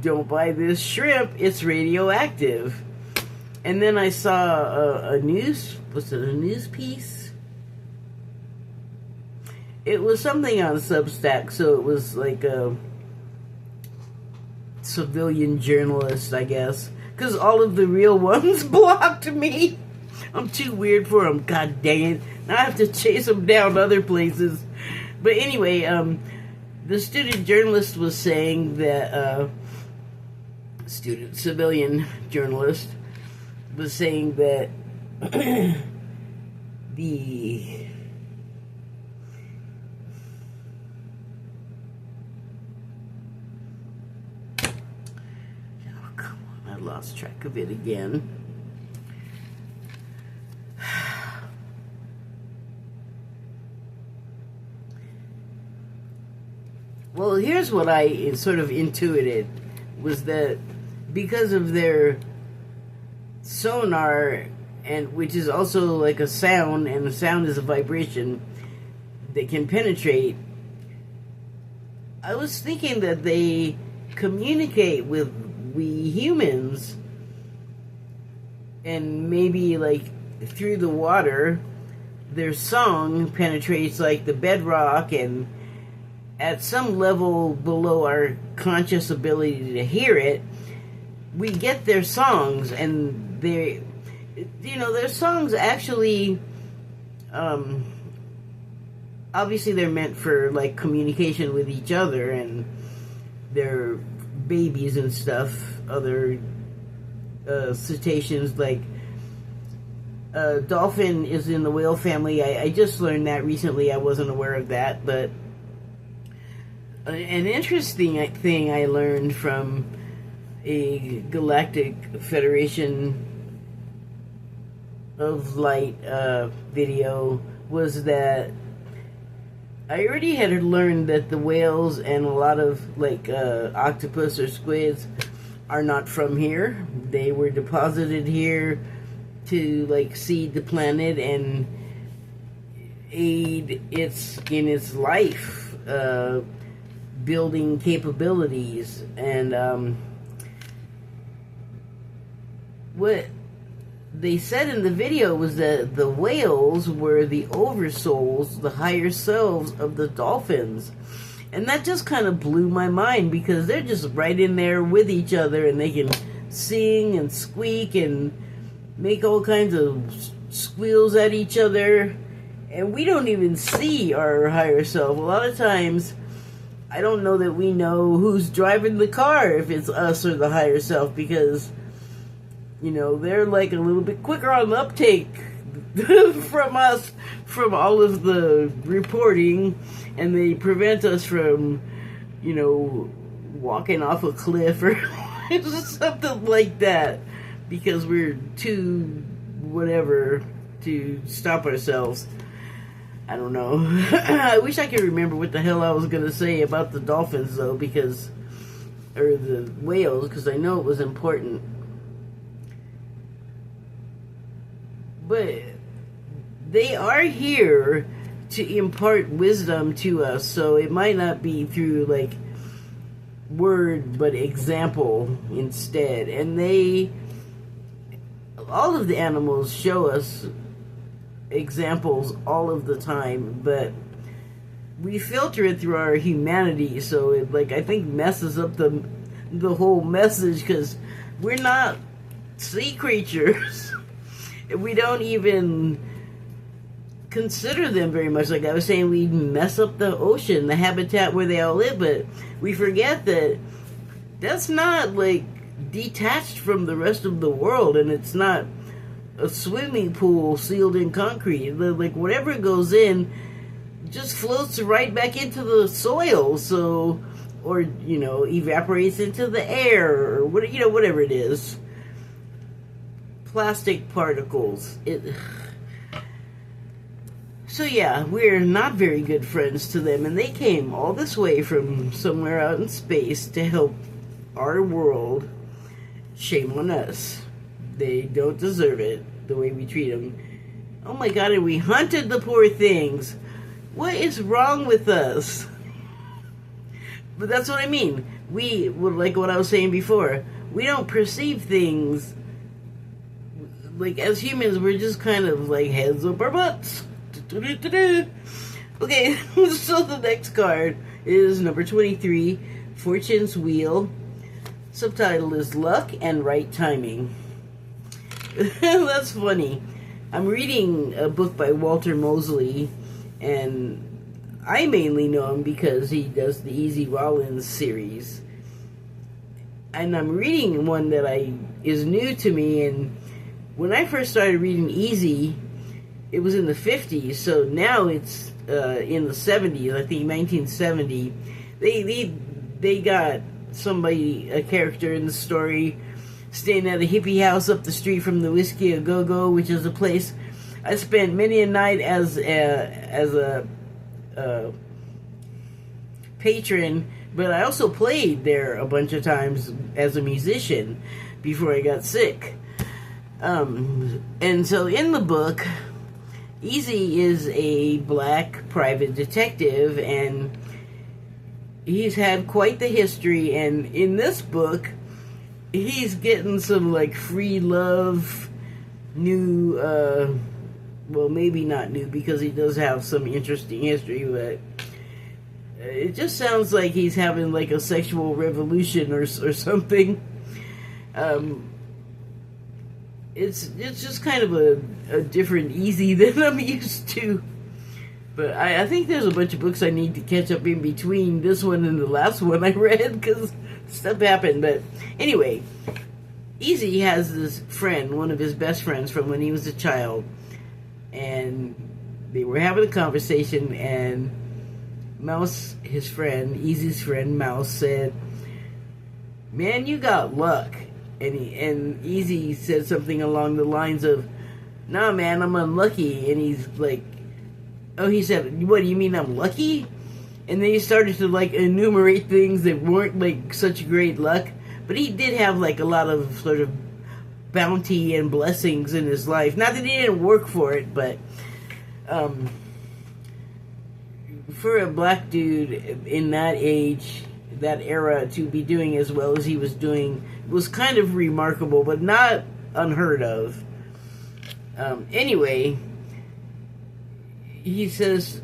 don't buy this shrimp, it's radioactive. And then I saw a news piece? It was something on Substack, so it was like a civilian journalist, I guess. Because all of the real ones blocked me. I'm too weird for them, god dang it. Now I have to chase them down other places. But anyway, the student journalist was saying that, civilian journalist was saying that the lost track of it again. Well, here's what I sort of intuited, was that because of their sonar, and which is also like a sound, and a sound is a vibration that can penetrate, I was thinking that they communicate with we humans, and maybe like through the water, their song penetrates like the bedrock, and at some level below our conscious ability to hear it, we get their songs, and they, you know, their songs actually, obviously they're meant for like communication with each other and their babies and stuff, other cetaceans, like dolphin is in the whale family. I just learned that recently. I wasn't aware of that, but an interesting thing I learned from a Galactic Federation of Light video was that I already had learned that the whales and a lot of like octopus or squids are not from here. They were deposited here to like seed the planet and aid in its life building capabilities. And what they said in the video was that the whales were the oversouls, the higher selves of the dolphins. And that just kind of blew my mind, because they're just right in there with each other, and they can sing and squeak and make all kinds of squeals at each other. And we don't even see our higher self. A lot of times, I don't know that we know who's driving the car, if it's us or the higher self, because, you know, they're like a little bit quicker on the uptake from us, from all of the reporting, and they prevent us from, you know, walking off a cliff or something like that, because we're too whatever to stop ourselves. I don't know. I wish I could remember what the hell I was going to say about the dolphins, though, because, or the whales, because I know it was important. But they are here to impart wisdom to us, so it might not be through like word, but example instead. And all of the animals show us examples all of the time, but we filter it through our humanity, so it, like, I think messes up the whole message, because we're not sea creatures. We don't even consider them very much. Like I was saying, we mess up the ocean, the habitat where they all live, but we forget that that's not like detached from the rest of the world, and it's not a swimming pool sealed in concrete. Like whatever goes in just floats right back into the soil, so, or, you know, evaporates into the air, or what, you know, whatever it is. Plastic particles. So yeah, we're not very good friends to them, and they came all this way from somewhere out in space to help our world. Shame on us. They don't deserve it, the way we treat them. Oh my god, and we hunted the poor things. What is wrong with us? But that's what I mean. We, like what I was saying before, we don't perceive things. Like, as humans, we're just kind of like heads up our butts. Okay, so the next card is number 23, Fortune's Wheel. Subtitle is Luck and Right Timing. That's funny. I'm reading a book by Walter Mosley, and I mainly know him because he does the Easy Rollins series. And I'm reading one that is new to me, and when I first started reading Easy, it was in the 50s, so now it's in the 70s, I think 1970. They got somebody, a character in the story staying at a hippie house up the street from the Whiskey A Go Go, which is a place I spent many a night as a patron, but I also played there a bunch of times as a musician before I got sick. And so in the book, Easy is a black private detective, and he's had quite the history, and in this book, he's getting some, like, free love, new, well, maybe not new, because he does have some interesting history, but it just sounds like he's having, like, a sexual revolution or something. It's just kind of a different Easy than I'm used to. But I think there's a bunch of books I need to catch up in between this one and the last one I read, because stuff happened. But anyway, Easy has this friend, one of his best friends from when he was a child, and they were having a conversation, and Mouse, his friend, Easy's friend, Mouse, said, "Man, you got luck." And Easy said something along the lines of, "Nah, man, I'm unlucky." And he's like, oh, he said, "What, do you mean I'm lucky?" And then he started to, like, enumerate things that weren't, like, such great luck. But he did have, like, a lot of sort of bounty and blessings in his life. Not that he didn't work for it, but for a black dude in that age, that era, to be doing as well as he was doing was kind of remarkable, but not unheard of. Anyway, Easy says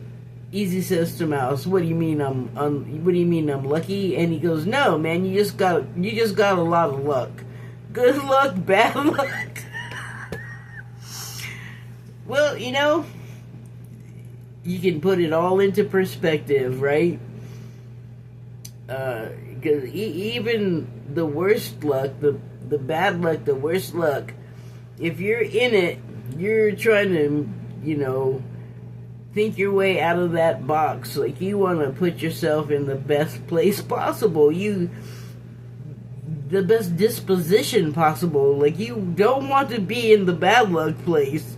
to Mouse, "What do you mean I'm lucky?" And he goes, "No, man, you just got a lot of luck. Good luck, bad luck." Well, you know, you can put it all into perspective, right? Because even the worst luck, the bad luck, the worst luck, if you're in it, you're trying to, you know, think your way out of that box. Like, you want to put yourself in the best place possible. The best disposition possible. Like, you don't want to be in the bad luck place.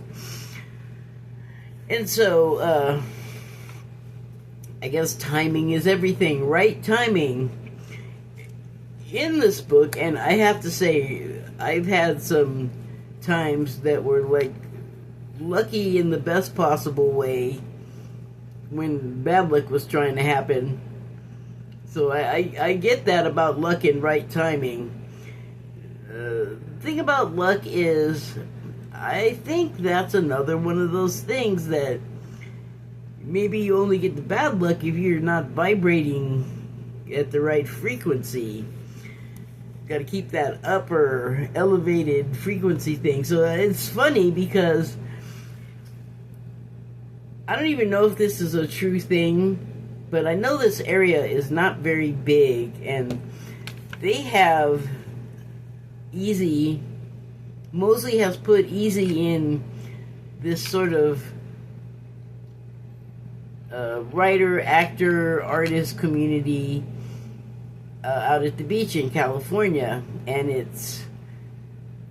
And so, I guess timing is everything, right? Timing. In this book, and I have to say, I've had some times that were, like, lucky in the best possible way when bad luck was trying to happen. So I get that about luck and right timing. The thing about luck is, I think that's another one of those things that maybe you only get the bad luck if you're not vibrating at the right frequency. Got to keep that upper elevated frequency thing. So it's funny because I don't even know if this is a true thing, but I know this area is not very big, and they have Easy. Mosley has put Easy in this sort of writer, actor, artist community out at the beach in California, and it's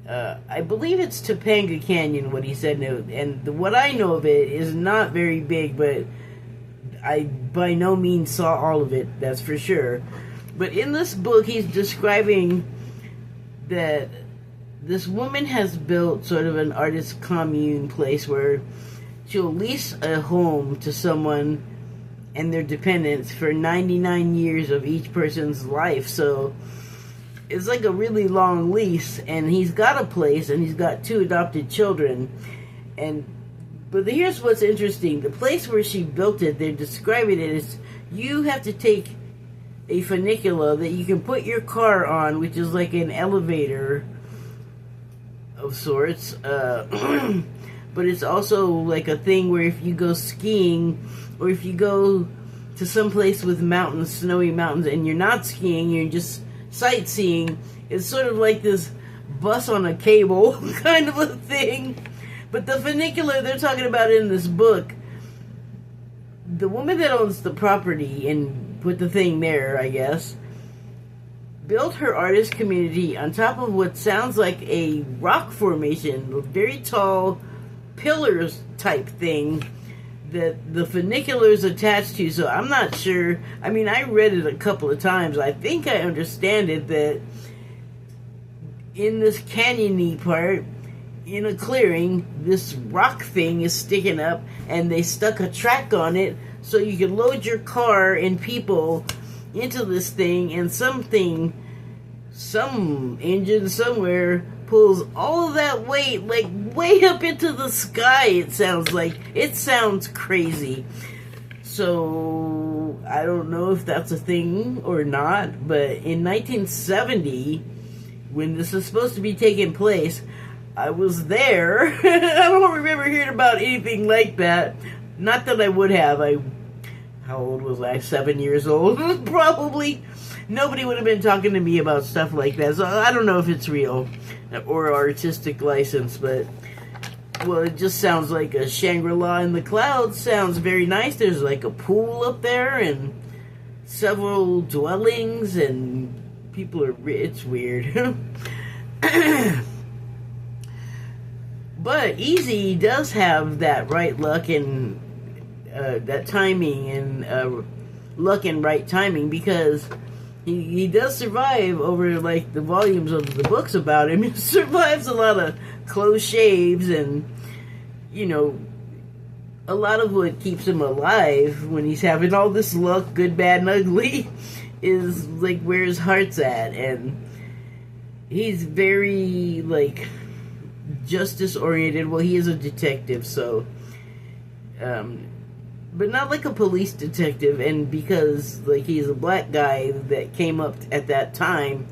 I believe it's Topanga Canyon, what he said, and what I know of it is not very big, but I by no means saw all of it, that's for sure. But in this book, he's describing that this woman has built sort of an artist commune place where she'll lease a home to someone and their dependents for 99 years of each person's life. So it's like a really long lease, and he's got a place, and he's got 2 adopted children. But here's what's interesting. The place where she built it, they're describing it as, you have to take a funicular that you can put your car on, which is like an elevator of sorts. But it's also like a thing where if you go skiing, or if you go to some place with mountains, snowy mountains, and you're not skiing, you're just sightseeing, it's sort of like this bus on a cable kind of a thing. But the funicular they're talking about in this book, the woman that owns the property and put the thing there, I guess, built her artist community on top of what sounds like a rock formation, a very tall pillars type thing that the funicular's attached to. So I'm not sure. I mean, I read it a couple of times. I think I understand it that in this canyony part, in a clearing, this rock thing is sticking up, and they stuck a track on it so you can load your car and people into this thing, and some engine somewhere pulls all of that weight like way up into the sky. It sounds crazy. So I don't know if that's a thing or not, but in 1970, when this is supposed to be taking place, I was there. I don't remember hearing about anything like that. Not that I would have. How old was I? 7 years old? Probably. Nobody would have been talking to me about stuff like that. So I don't know if it's real or artistic license, but well, it just sounds like a Shangri-La in the clouds. Sounds very nice. There's like a pool up there and several dwellings, and people are. It's weird. But Easy does have that right luck and that timing and luck and right timing, because he does survive over like the volumes of the books about him. He survives a lot of close shaves, and you know, a lot of what keeps him alive when he's having all this luck, good, bad, and ugly, is like where his heart's at. And he's very like justice oriented. Well, he is a detective, so but not like a police detective, and because like he's a black guy that came up at that time,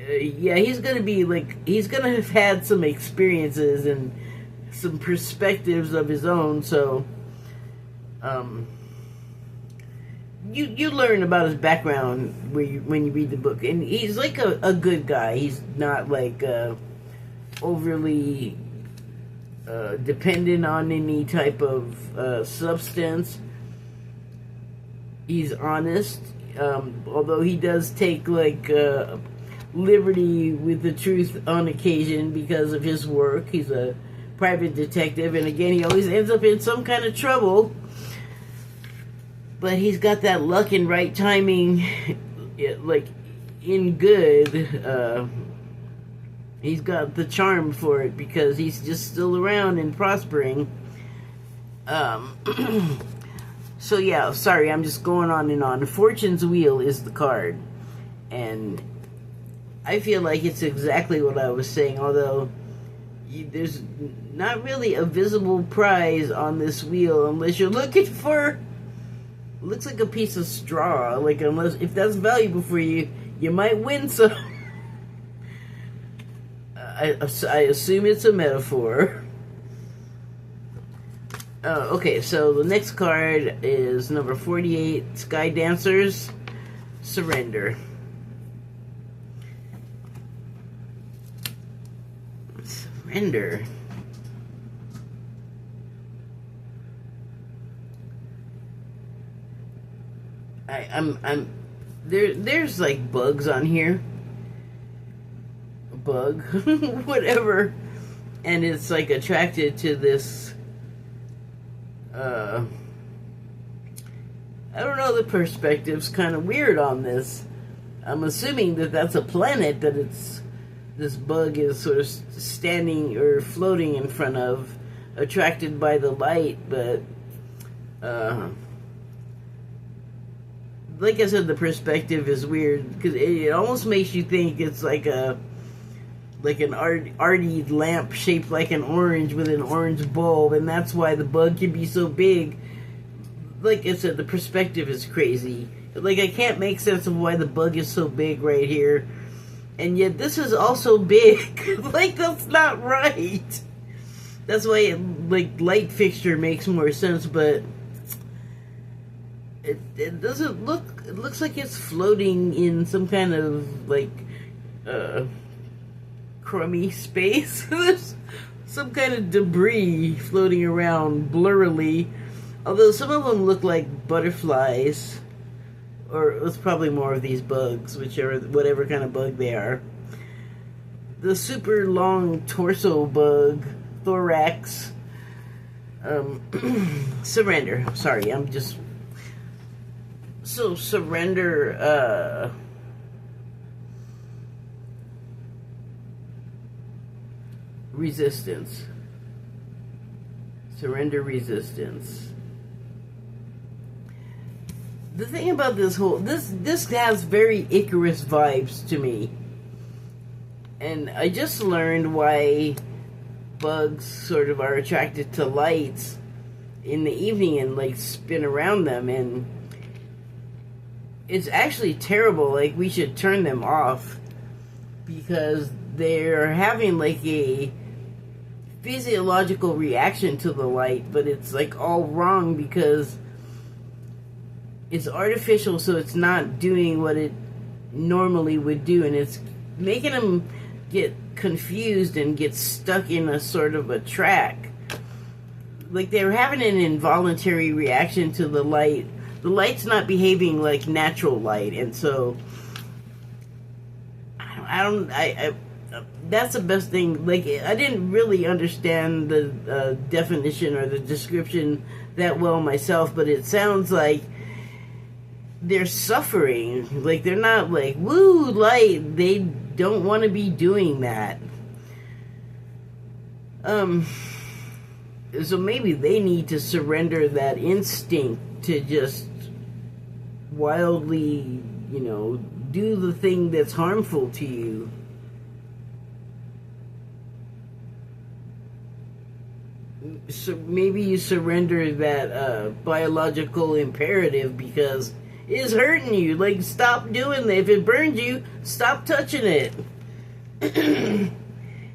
yeah, he's gonna be like, he's gonna have had some experiences and some perspectives of his own. So you learn about his background when you read the book, and he's like a good guy. He's not like overly dependent on any type of substance. He's honest, although he does take like liberty with the truth on occasion because of his work. He's a private detective, and again, he always ends up in some kind of trouble. But he's got that luck and right timing, like in good. He's got the charm for it because he's just still around and prospering. So yeah, sorry, I'm just going on and on. Fortune's Wheel is the card, and I feel like it's exactly what I was saying, although there's not really a visible prize on this wheel unless you're looking for, looks like a piece of straw, like unless, if that's valuable for you, you might win some. I assume it's a metaphor. Okay, so the next card is number 48, Sky Dancers, Surrender. Surrender. There's like bugs on here. Bug, whatever, and it's like attracted to this I don't know, the perspective's kind of weird on this. I'm assuming that that's a planet that this bug is sort of standing or floating in front of, attracted by the light. But like I said, the perspective is weird because it almost makes you think it's like an arty lamp shaped like an orange with an orange bulb, and that's why the bug can be so big. Like I said, the perspective is crazy. Like, I can't make sense of why the bug is so big right here, and yet this is also big. Like, that's not right. That's why like light fixture makes more sense, but it doesn't look. It looks like it's floating in some kind of like crummy space. There's some kind of debris floating around blurrily, although some of them look like butterflies or it's probably more of these bugs, whichever, whatever kind of bug they are. The super long torso bug, thorax, surrender. Sorry, I'm just so surrender. Resistance. Surrender resistance. The thing about this has very Icarus vibes to me. And I just learned why bugs sort of are attracted to lights in the evening and like spin around them, and it's actually terrible. Like, we should turn them off because they're having like a physiological reaction to the light, but it's like all wrong because it's artificial, so it's not doing what it normally would do, and it's making them get confused and get stuck in a sort of a track. Like, they're having an involuntary reaction to the light. The light's not behaving like natural light, and so I that's the best thing. Like, I didn't really understand the definition or the description that well myself, but it sounds like they're suffering. Like, they're not like, woo, light. They don't want to be doing that. So maybe they need to surrender that instinct to just wildly, do the thing that's harmful to you. So maybe you surrender that biological imperative because it is hurting you. Like, stop doing that. If it burns you, stop touching it.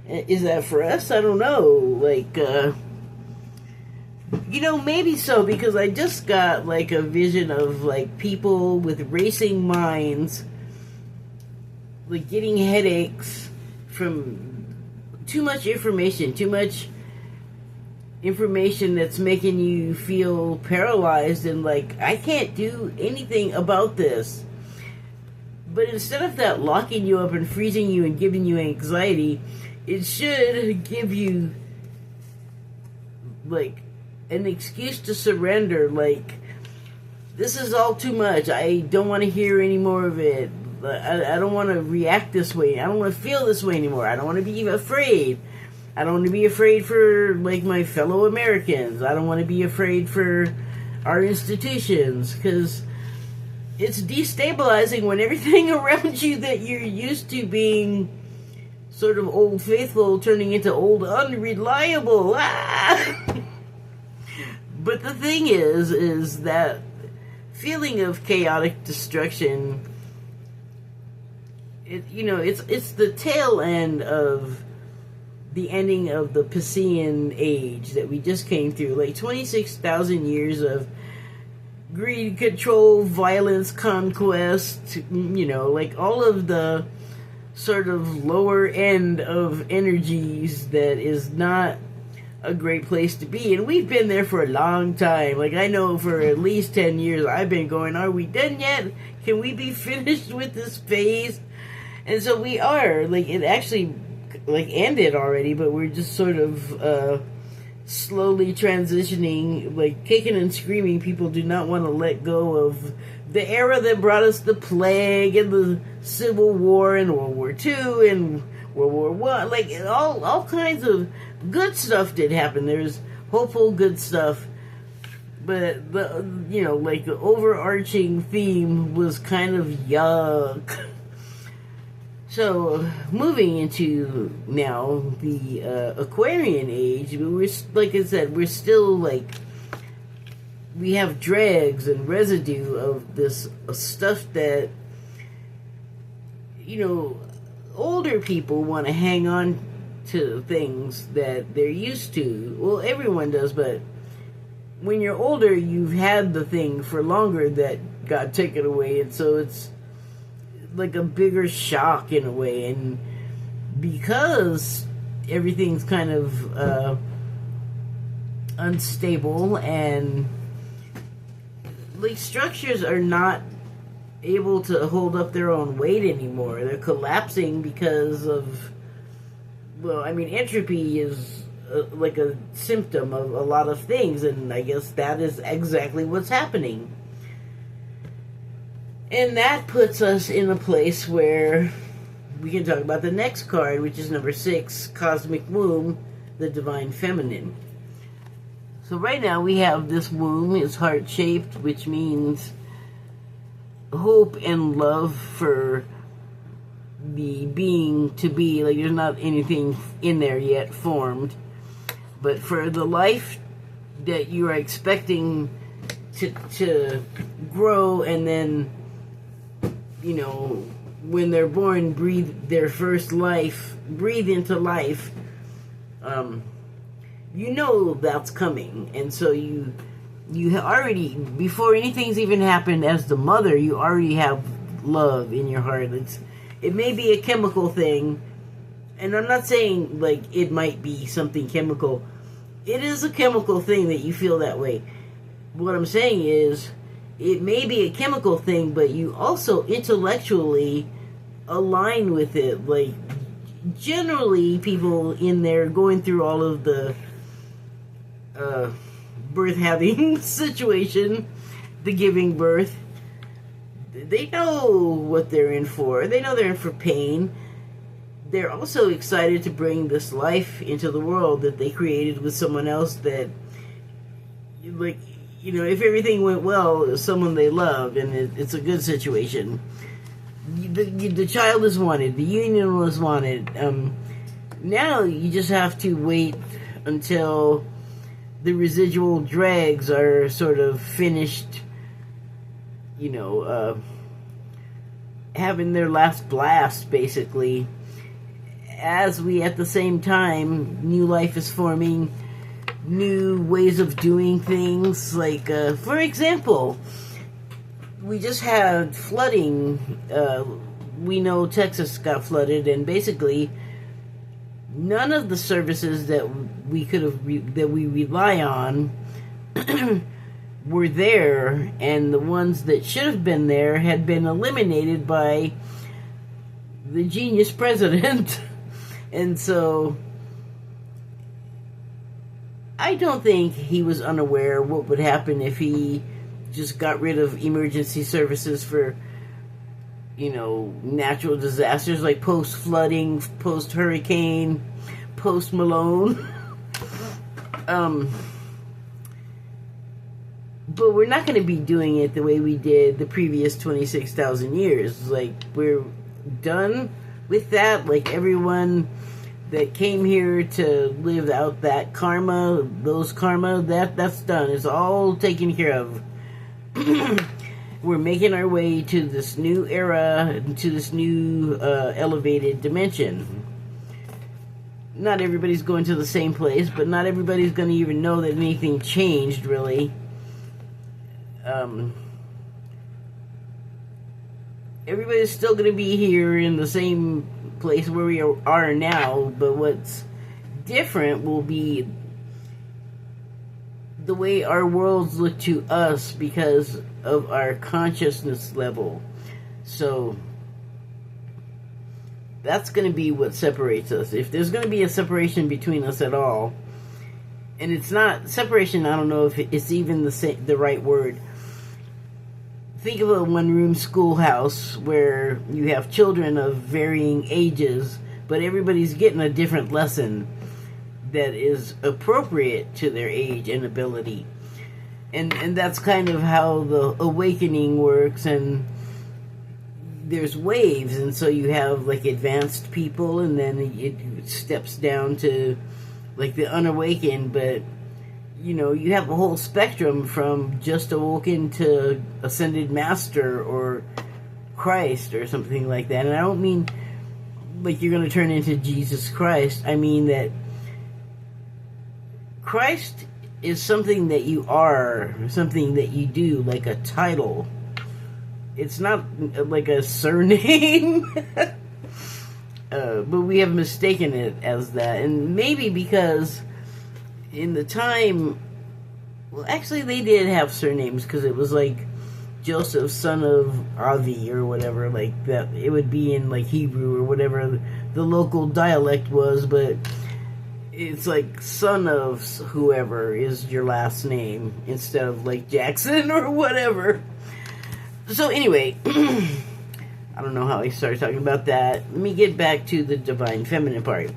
Is that for us? I don't know. Like, maybe so, because I just got like a vision of like people with racing minds, like getting headaches from too much information that's making you feel paralyzed and like, I can't do anything about this. But instead of that locking you up and freezing you and giving you anxiety, it should give you like an excuse to surrender. Like, this is all too much. I don't want to hear any more of it. I don't want to react this way. I don't want to feel this way anymore. I don't want to be afraid. I don't want to be afraid for, like, my fellow Americans. I don't want to be afraid for our institutions, because it's destabilizing when everything around you that you're used to being sort of old faithful turning into old unreliable. But the thing is that feeling of chaotic destruction, it's the tail end of the ending of the Piscean age that we just came through. Like 26,000 years of greed, control, violence, conquest, like all of the sort of lower end of energies that is not a great place to be. And we've been there for a long time. Like, I know for at least 10 years I've been going, are we done yet? Can we be finished with this phase? And so we are. Like, it actually ended already, but we're just sort of slowly transitioning, like kicking and screaming. People do not want to let go of the era that brought us the plague and the Civil War and World War II and World War I. Like, all kinds of good stuff did happen. There's hopeful good stuff, but the overarching theme was kind of yuck. So, moving into now the Aquarian age, we're, like I said, we're still like, we have dregs and residue of this stuff that, older people want to hang on to things that they're used to. Well, everyone does, but when you're older, you've had the thing for longer that got taken away, and so it's like a bigger shock in a way. And because everything's kind of unstable and like structures are not able to hold up their own weight anymore. They're collapsing because of, well, I mean, entropy is like a symptom of a lot of things, and I guess that is exactly what's happening. And that puts us in a place where we can talk about the next card, which is number 6, Cosmic Womb, the Divine Feminine. So right now we have this womb. It's heart-shaped, which means hope and love for the being to be. Like, there's not anything in there yet formed, but for the life that you are expecting to grow, and then, you know, when they're born, breathe their first life, breathe into life, you know that's coming. And so you already, before anything's even happened as the mother, you already have love in your heart. It may be a chemical thing, and I'm not saying, like, it might be something chemical. It is a chemical thing that you feel that way. What I'm saying is, it may be a chemical thing, but you also intellectually align with it. Like, generally, people in there going through all of the birth having situation, the giving birth, they know what they're in for. They know they're in for pain. They're also excited to bring this life into the world that they created with someone else that, like, you know, if everything went well, someone they love, and it's a good situation. The child is wanted. The union was wanted. Now you just have to wait until the residual dregs are sort of finished, you know, having their last blast, basically. As we, at the same time, new life is forming, new ways of doing things. Like, for example, we just had flooding. We know Texas got flooded, and basically none of the services that we rely on were there, and the ones that should have been there had been eliminated by the genius president. And so I don't think he was unaware what would happen if he just got rid of emergency services for, you know, natural disasters like post-flooding, post-hurricane, post-Malone. But we're not going to be doing it the way we did the previous 26,000 years. Like, we're done with that. Like, everyone that came here to live out that karma, that's done. It's all taken care of. We're making our way to this new era, to this new elevated dimension. Not everybody's going to the same place, but not everybody's going to even know that anything changed, really. Everybody's still going to be here in the same place where we are now, but what's different will be the way our worlds look to us because of our consciousness level. So that's going to be what separates us. If there's going to be a separation between us at all, and it's not separation, I don't know if it's even the right word. Think of a one-room schoolhouse where you have children of varying ages, but everybody's getting a different lesson that is appropriate to their age and ability. And that's kind of how the awakening works, and there's waves, and so you have, like, advanced people, and then it steps down to, like, the unawakened, but, you know, you have a whole spectrum from just awoken to ascended master or Christ or something like that. And I don't mean like you're going to turn into Jesus Christ. I mean that Christ is something that you are, something that you do, like a title. It's not like a surname. But we have mistaken it as that. And maybe because in the time, well, actually they did have surnames, because it was like Joseph, son of Avi, or whatever, like that. It would be in like Hebrew or whatever the local dialect was, but it's like son of whoever is your last name instead of like Jackson or whatever. So anyway, I don't know how I started talking about that. Let me get back to the divine feminine part.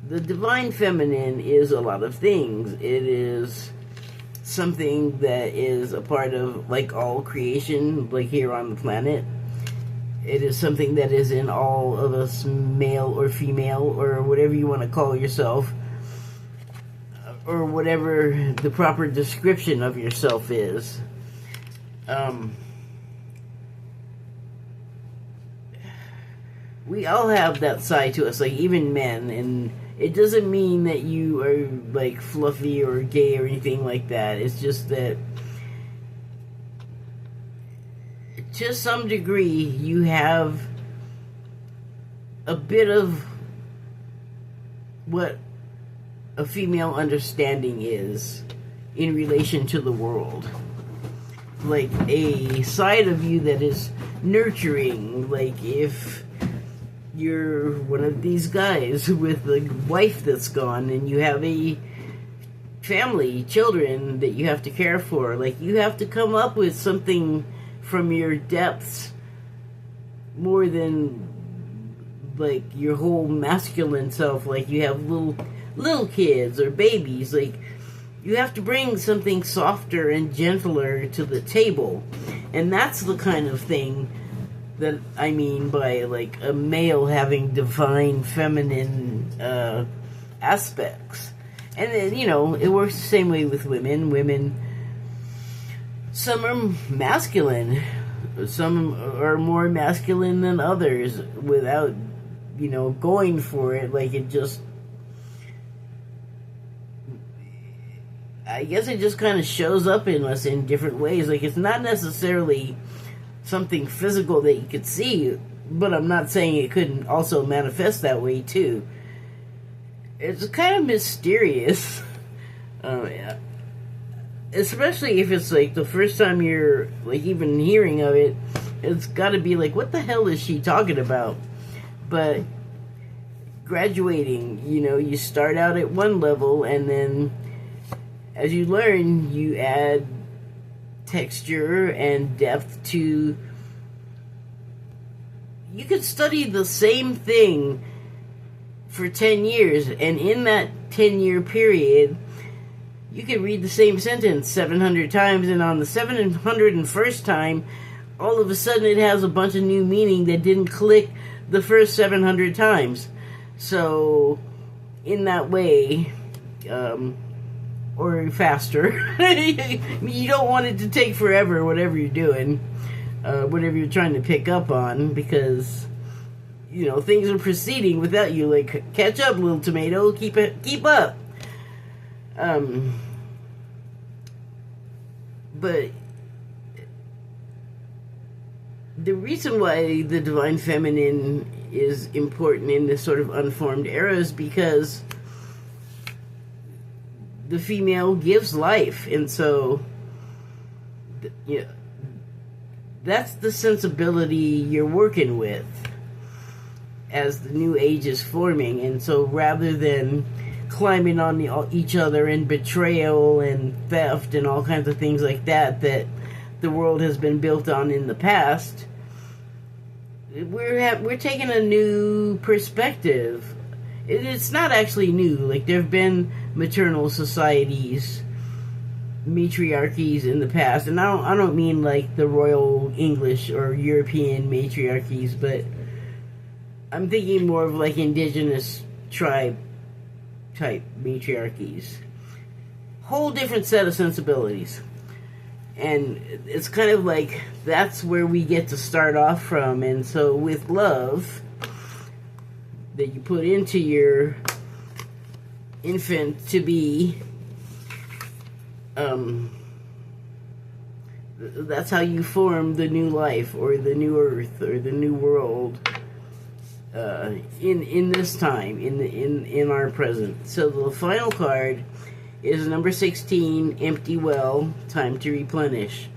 The divine feminine is a lot of things. It is something that is a part of like all creation, like here on the planet. It is something that is in all of us, male or female, or whatever you want to call yourself, or whatever the proper description of yourself is. We all have that side to us, like even men, and it doesn't mean that you are like fluffy or gay or anything like that. It's just that to some degree you have a bit of what a female understanding is in relation to the world. Like a side of you that is nurturing, like if you're one of these guys with a wife that's gone and you have a family, children that you have to care for, like you have to come up with something from your depths more than like your whole masculine self. Like you have little kids or babies, like you have to bring something softer and gentler to the table. And that's the kind of thing that I mean by like a male having divine feminine aspects. And then, you know, it works the same way with women. Women, some are masculine, some are more masculine than others without, you know, going for it. Like it just, I guess it just kind of shows up in us in different ways. Like it's not necessarily something physical that you could see, but I'm not saying it couldn't also manifest that way too. It's kind of mysterious. Yeah. Especially if it's like the first time you're like even hearing of it, it's got to be like, what the hell is she talking about? But graduating, you know, you start out at one level, and then as you learn, you add texture and depth to. You could study the same thing for 10 years, and in that 10-year period, you could read the same sentence 700 times, and on the 701st time, all of a sudden it has a bunch of new meaning that didn't click the first 700 times. So, in that way, or faster, you don't want it to take forever, whatever you're doing, whatever you're trying to pick up on, because, you know, things are proceeding without you. Like, catch up, little tomato, keep up. But the reason why the divine feminine is important in this sort of unformed era is because the female gives life, and so yeah, that's the sensibility you're working with as the new age is forming. And so rather than climbing on each other and betrayal and theft and all kinds of things like that the world has been built on in the past, we're taking a new perspective. It's not actually new. Like, there have been maternal societies, matriarchies in the past, and I don't mean like the Royal English or European matriarchies, but I'm thinking more of like indigenous tribe type matriarchies. Whole different set of sensibilities. And it's kind of like that's where we get to start off from. And so with love that you put into your infant to be, that's how you form the new life or the new earth or the new world in this time, in our present. So the final card is number 16, Empty Well, Time to Replenish.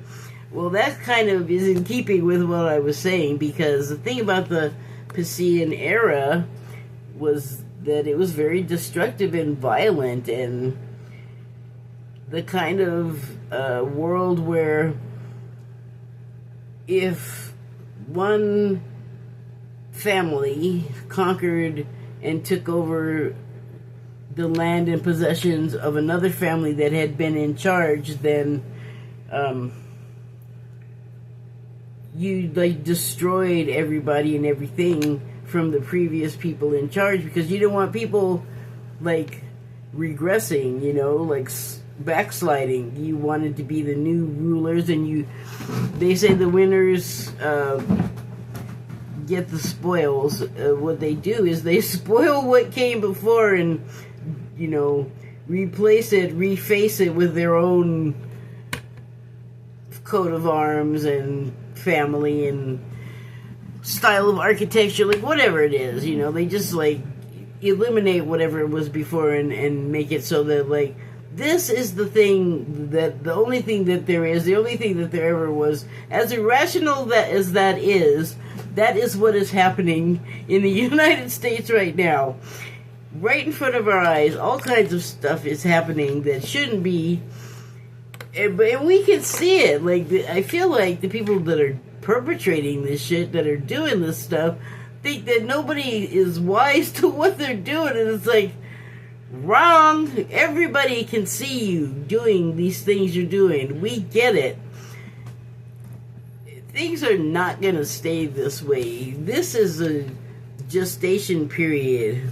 Well, that kind of is in keeping with what I was saying, because the thing about the Piscean era was that it was very destructive and violent, and the kind of world where if one family conquered and took over the land and possessions of another family that had been in charge, then you like destroyed everybody and everything from the previous people in charge, because you didn't want people like regressing, you know, like backsliding. You wanted to be the new rulers, and they say the winners get the spoils. What they do is they spoil what came before and, you know, reface it with their own coat of arms and family and style of architecture, like whatever it is, you know, they just like eliminate whatever was before and make it so that like this is the thing, that the only thing that there is, the only thing that there ever was. As irrational that is what is happening in the United States right now. Right in front of our eyes, all kinds of stuff is happening that shouldn't be, and we can see it. Like, I feel like the people that are perpetrating this shit, that are doing this stuff, think that nobody is wise to what they're doing, and it's like, wrong. Everybody can see you doing these things you're doing. We get it. Things are not gonna stay this way. This is a gestation period.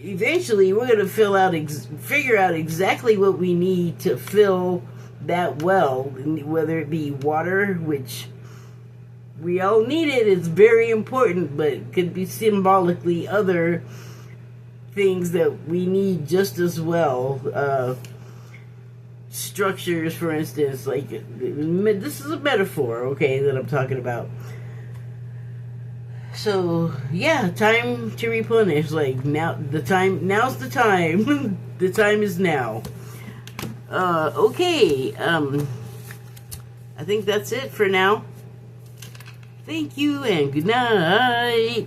Eventually, we're gonna figure out exactly what we need to fill that well, whether it be water, which we all need it, it's very important, but it could be symbolically other things that we need just as well. Structures, for instance, like, this is a metaphor, okay, that I'm talking about. So, yeah, time to replenish. Like, now's the time. The time is now. Okay, I think that's it for now. Thank you and good night.